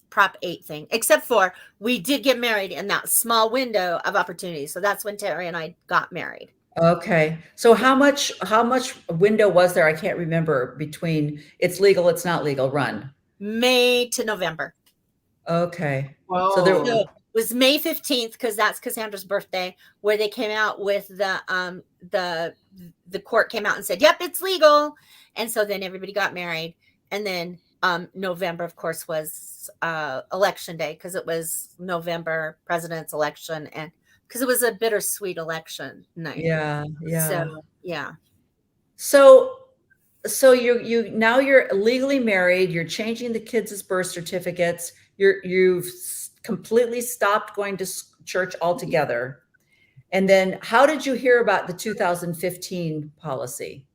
Prop 8 thing, except for we did get married in that small window of opportunity. So that's when Terry and I got married. Okay. So how much window was there? I can't remember between it's legal, it's not legal run. May to November. Okay. Whoa. So it was May 15th, because that's Cassandra's birthday, where they came out with the court came out and said, yep, it's legal. And so then everybody got married. And then November, of course, was election day, because it was November president's election, and because it was a bittersweet election night. Yeah. So yeah. So you now you're legally married. You're changing the kids' birth certificates. You've completely stopped going to church altogether. And then, how did you hear about the 2015 policy?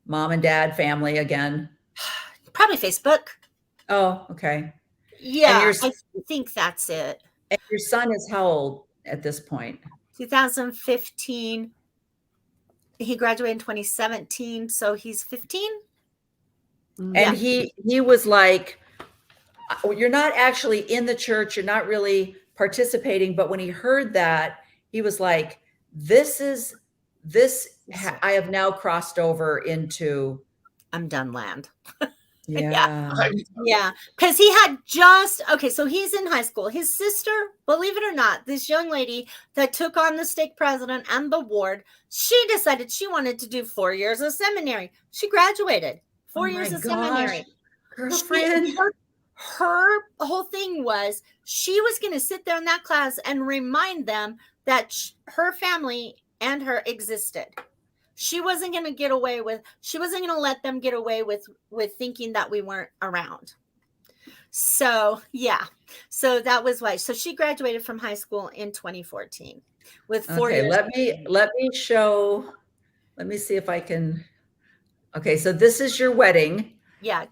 Mom and dad, family again? Probably Facebook. Oh, okay. Yeah, I think that's it. And your son is how old at this point? 2015. He graduated in 2017, so he's 15. And he was like, you're not actually in the church, you're not really participating, but when he heard that, he was like, I have now crossed over into I'm done land. Yeah. Yeah. Because he had so he's in high school. His sister, believe it or not, this young lady that took on the stake president and the ward, she decided she wanted to do 4 years of seminary. She graduated 4 years of seminary. Girlfriend. Her whole thing was she was going to sit there in that class and remind them that her family and her existed. She wasn't going to let them get away with thinking that we weren't around. So, yeah. So that was why. So she graduated from high school in 2014 with 4 years. Let me see if I can. Okay. So this is your wedding. Yeah.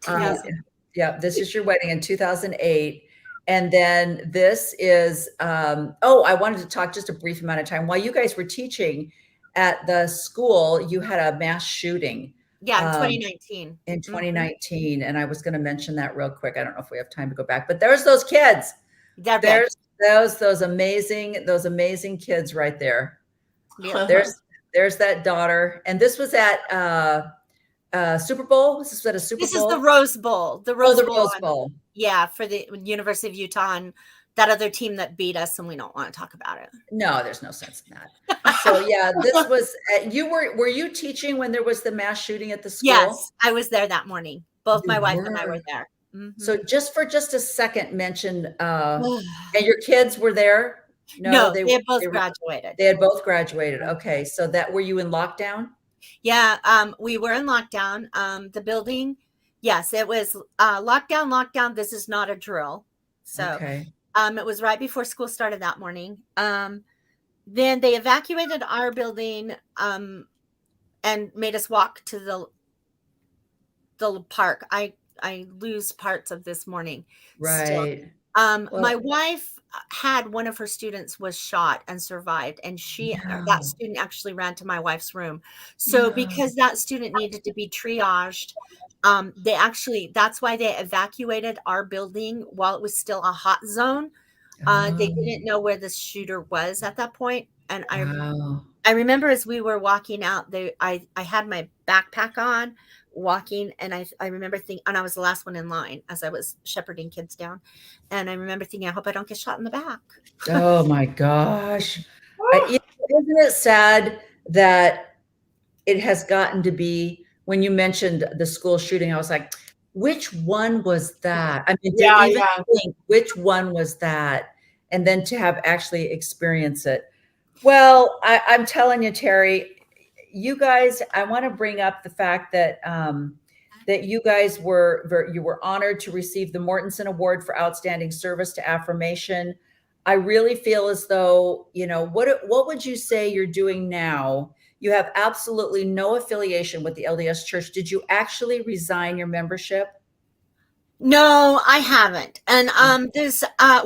This is your wedding in 2008. And then this is, I wanted to talk just a brief amount of time. While you guys were teaching at the school, you had a mass shooting. Yeah, in 2019. In 2019. And I was going to mention that real quick. I don't know if we have time to go back, but there's those kids. There's those amazing kids right there. Yeah. There's that daughter. And this was at Super Bowl. Was this at a Super Bowl? This is the Rose Bowl. The Rose Bowl. Yeah, for the University of Utah and that other team that beat us, and we don't want to talk about it. No, there's no sense in that. So yeah, this was were you teaching when there was the mass shooting at the school? Yes, I was there that morning. Both You my wife and I were. were there. Mhm. So just for just a second, mention, and your kids were there? No, they they had both were, graduated. they had both graduated. Okay, so that were you in lockdown? Yeah, we were in lockdown. The building, yes, it was lockdown. This is not a drill. So Okay, it was right before school started that morning. Then they evacuated our building and made us walk to the park. I lose parts of this morning still. right. My Well, wife had one of her students was shot and survived, and that no, student actually ran to my wife's room. So no. because that student needed to be triaged, that's why they evacuated our building while it was still a hot zone. They Oh, didn't know where the shooter was at that point, and wow. I remember as we were walking out, I had my backpack on, walking, and I remember thinking, and I was the last one in line as I was shepherding kids down, and I remember thinking, I hope I don't get shot in the back. Oh my gosh. Isn't it sad that it has gotten to be, when you mentioned the school shooting, I was like, which one was that? I mean, Yeah, to even yeah. think which one was that, and then to have actually experienced it. Well, I'm telling you, Terry, you guys, I want to bring up the fact that that you guys were honored to receive the Mortensen Award for Outstanding Service to Affirmation. I really feel as though, what would you say you're doing now? You have absolutely no affiliation with the LDS Church. Did you actually resign your membership? No, I haven't. And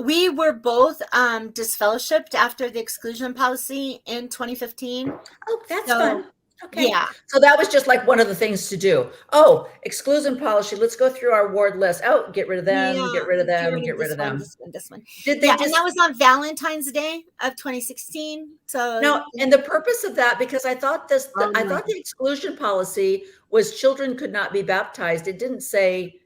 we were both disfellowshipped after the exclusion policy in 2015. Oh, that's So, fun. Okay. yeah. So that was just like one of the things to do. Oh, exclusion policy. Let's go through our ward list. Oh, get rid of them, Yeah, get rid of them, rid get of rid this of one, them. this one. Did they Yeah, just and that was on Valentine's Day of 2016. So now, and the purpose of that, because I thought I thought the exclusion policy was children could not be baptized. It didn't say,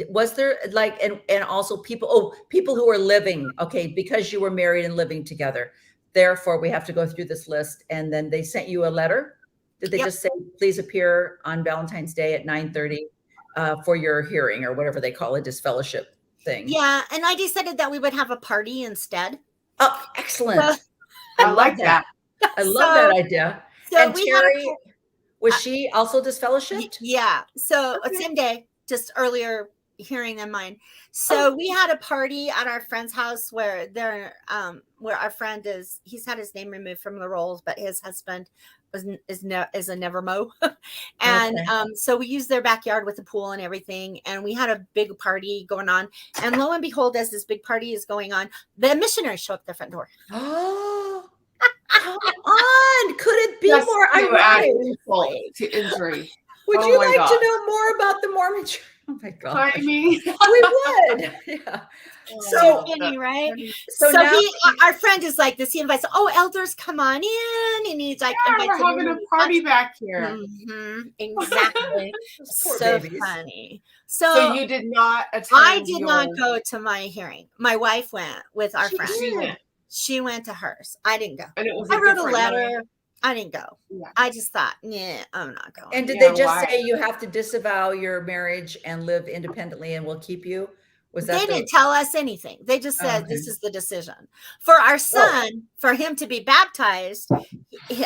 was there like, and also people who are living, okay, because you were married and living together. Therefore, we have to go through this list. And then they sent you a letter. Did they Yep. just say, please appear on Valentine's Day at 9:30 for your hearing, or whatever they call a disfellowship thing? Yeah, and I decided that we would have a party instead. Oh, excellent. So- I like that. I love that idea. So And we had Terry, was she also disfellowshipped? Yeah. So Okay. same day, just earlier hearing than mine. So we had a party at our friend's house where our friend he's had his name removed from the rolls, but his husband is a never mow. And Okay. so we used their backyard with the pool and everything. And we had a big party going on. And lo and behold, as this big party is going on, the missionaries show up at their front door. Oh, come on. Could it be Just more to add ironic? insult to injury. Would Oh you my like God. to know more about the Mormon Church? Oh my God. I mean, We would. Yeah. So funny, right? So So now our friend is like this. He invites, elders, come on in, and he's like, yeah, invites we're having them a in. party back here. Exactly. Poor So babies. funny. So So you did not attend. I did not go to my hearing. My wife went with our friend. She went, She went to hers. I didn't go. and it was. I wrote a different letter. night. I didn't go. Yeah. I just thought, yeah, I'm not going. And did Yeah, they just why? say you have to disavow your marriage and live independently and we'll keep you? Was that They didn't tell us anything. They just said, okay. this is the decision. For our son, for him to be baptized,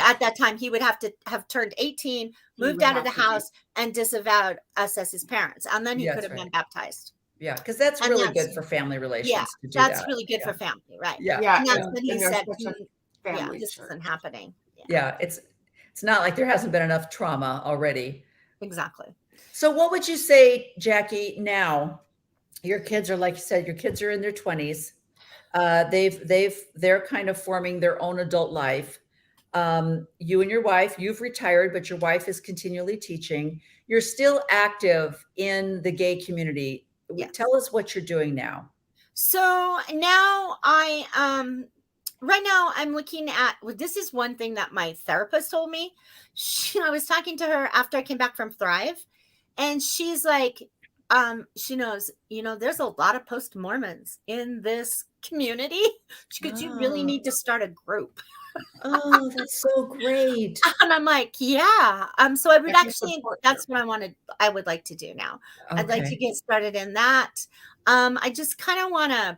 at that time, he would have to have turned 18, moved would out of have the to be. house, and disavowed us as his parents. And then he Yeah, could that's have been right. baptized. Yeah, because that's And really that's- good for family relations Yeah, to do that's that. really good Yeah. for family, right? Yeah. Yeah, And that's and when he there's said, such a yeah, family this church. isn't happening. Yeah, it's not like there hasn't been enough trauma already. Exactly. So what would you say, Jacki, now? Your kids are, like you said, your kids are in their 20s. They're kind of forming their own adult life. You and your wife, you've retired, but your wife is continually teaching. You're still active in the gay community. Yes. Tell us what you're doing now. So now right now I'm looking at, this is one thing that my therapist told me. I was talking to her after I came back from Thrive, and she's like, she knows, there's a lot of post-Mormons in this community. She goes, you really need to start a group. Oh, that's so great. And I'm like, yeah. So I would Let me actually, support that's what I would like to do now. I'd like to Okay. get started in that. I just kind of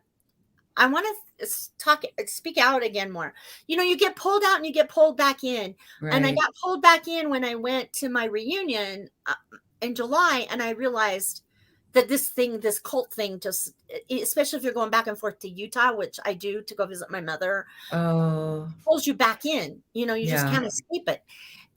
I want to speak out again more. You get pulled out and you get pulled back in. And I Right. got pulled back in when I went to my reunion in July, and I realized that this cult thing, just especially if you're going back and forth to Utah, which I do to go visit my mother, Oh, pulls you back in. You just yeah. can't escape it.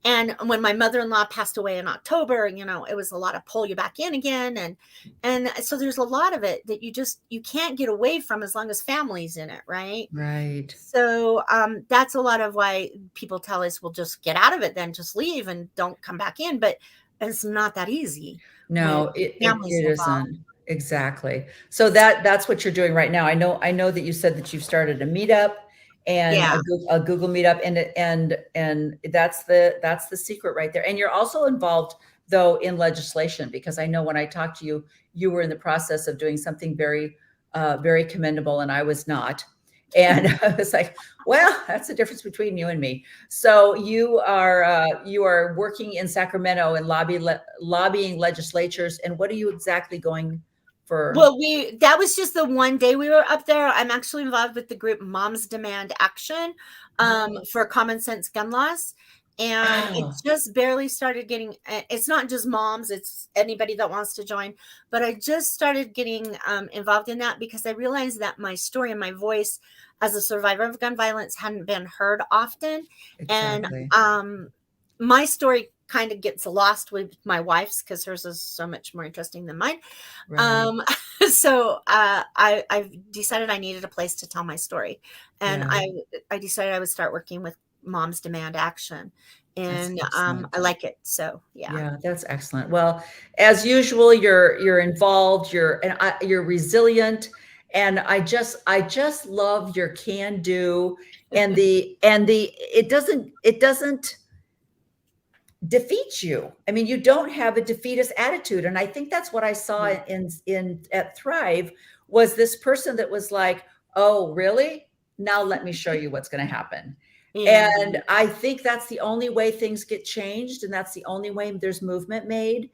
And when my mother-in-law passed away in October, it was a lot of pull you back in again. And so there's a lot of it that you can't get away from as long as family's in it, right? Right. So that's a lot of why people tell us, well, just get out of it, then just leave and don't come back in. But it's not that easy. No, When it family's involved. isn't. Exactly. So that's what you're doing right now. I know that you said that you've started a meetup and Yeah. a Google meetup, and that's the secret right there. And you're also involved though in legislation, because I know when I talked to you, you were in the process of doing something very very commendable, and I was not. And I was like, well, that's the difference between you and me. So you are working in Sacramento and lobbying legislatures. And what are you exactly going for? Well, that was just the one day we were up there. I'm actually involved with the group Moms Demand Action for common sense gun laws. And it Oh, just barely started getting, it's not just moms, it's anybody that wants to join. But I just started getting involved in that because I realized that my story and my voice as a survivor of gun violence hadn't been heard often. exactly. And my story kind of gets lost with my wife's because hers is so much more interesting than mine. Right. So I've decided I needed a place to tell my story. And Yeah. I decided I would start working with Moms Demand Action. That's And excellent. I like it. So yeah. Yeah, that's excellent. Well, as usual, you're involved, you're resilient, and I just love your can do, and the it doesn't defeat you. I mean, you don't have a defeatist attitude, and I think that's what I saw in at Thrive, was this person that was like, "Oh, really? Now let me show you what's going to happen." Yeah. And I think that's the only way things get changed, and that's the only way there's movement made.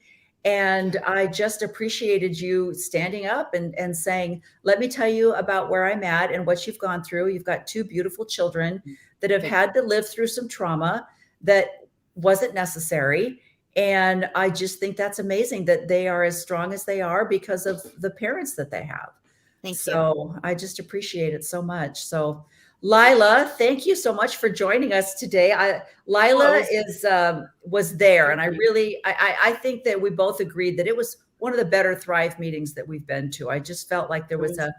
And I just appreciated you standing up and saying, let me tell you about where I'm at and what you've gone through. You've got two beautiful children that have had to live through some trauma that wasn't necessary. And I just think that's amazing that they are as strong as they are because of the parents that they have. Thank you. So I just appreciate it so much. So Lila, thank you so much for joining us today. Lila was there, and I think that we both agreed that it was one of the better Thrive meetings that we've been to. I just felt like there was a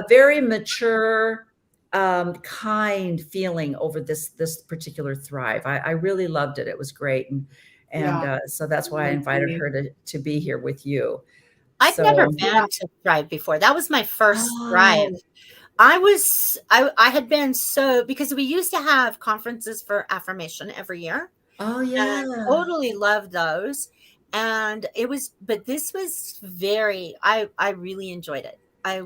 very mature, kind feeling over this particular Thrive. I really loved it. It was great, and so that's why I invited her to be here with you. I've never been to Thrive before. That was my first Thrive. I had been because we used to have conferences for affirmation every year. Oh yeah. And I totally loved those. And but this was I really enjoyed it. I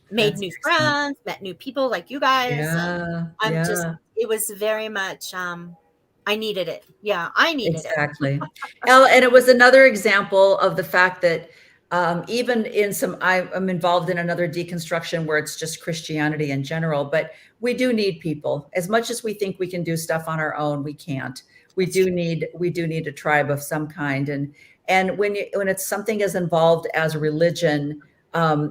made new friends, met new people like you guys. Yeah. And it was very much, I needed it. Yeah, I needed it. Exactly. And it was another example of the fact that even I'm involved in another deconstruction where it's just Christianity in general, but we do need people. As much as we think we can do stuff on our own, we can't. We do need a tribe of some kind. And when it's something as involved as religion,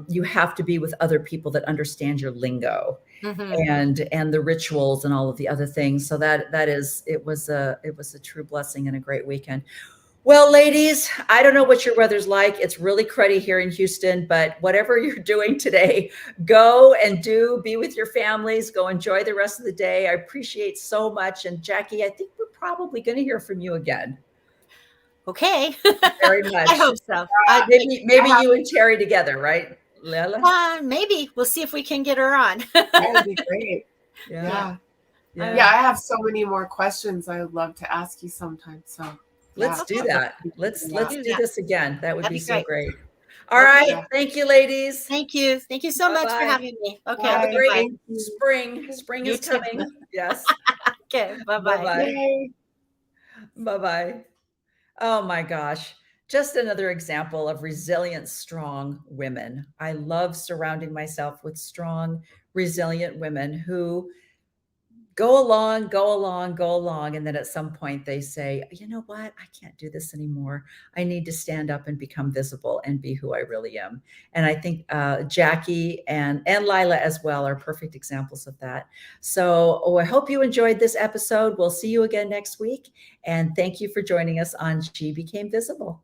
you have to be with other people that understand your lingo and the rituals and all of the other things. So it was a true blessing and a great weekend. Well, ladies, I don't know what your weather's like. It's really cruddy here in Houston, but whatever you're doing today, go and be with your families, go enjoy the rest of the day. I appreciate so much. And Jacki, I think we're probably going to hear from you again. Okay. Very much. I hope so. Maybe you and Terry together, right, Lila? Maybe. We'll see if we can get her on. That would be great. Yeah. I have so many more questions I would love to ask you sometime. So Let's do that. Let's Yeah. do this again. That would That'd be be so great. great. All right. Yeah. Thank you, ladies. Thank you. Thank you so much for Bye-bye. having me. Okay. Have a Bye. great Thank you. spring. Spring You is too. coming. Yes. Okay. Bye-bye. Bye-bye. Yay. Bye-bye. Oh my gosh. Just another example of resilient, strong women. I love surrounding myself with strong, resilient women who go along. And then at some point they say, you know what? I can't do this anymore. I need to stand up and become visible and be who I really am. And I think Jacki and Lila as well are perfect examples of that. So I hope you enjoyed this episode. We'll see you again next week. And thank you for joining us on She Became Visible.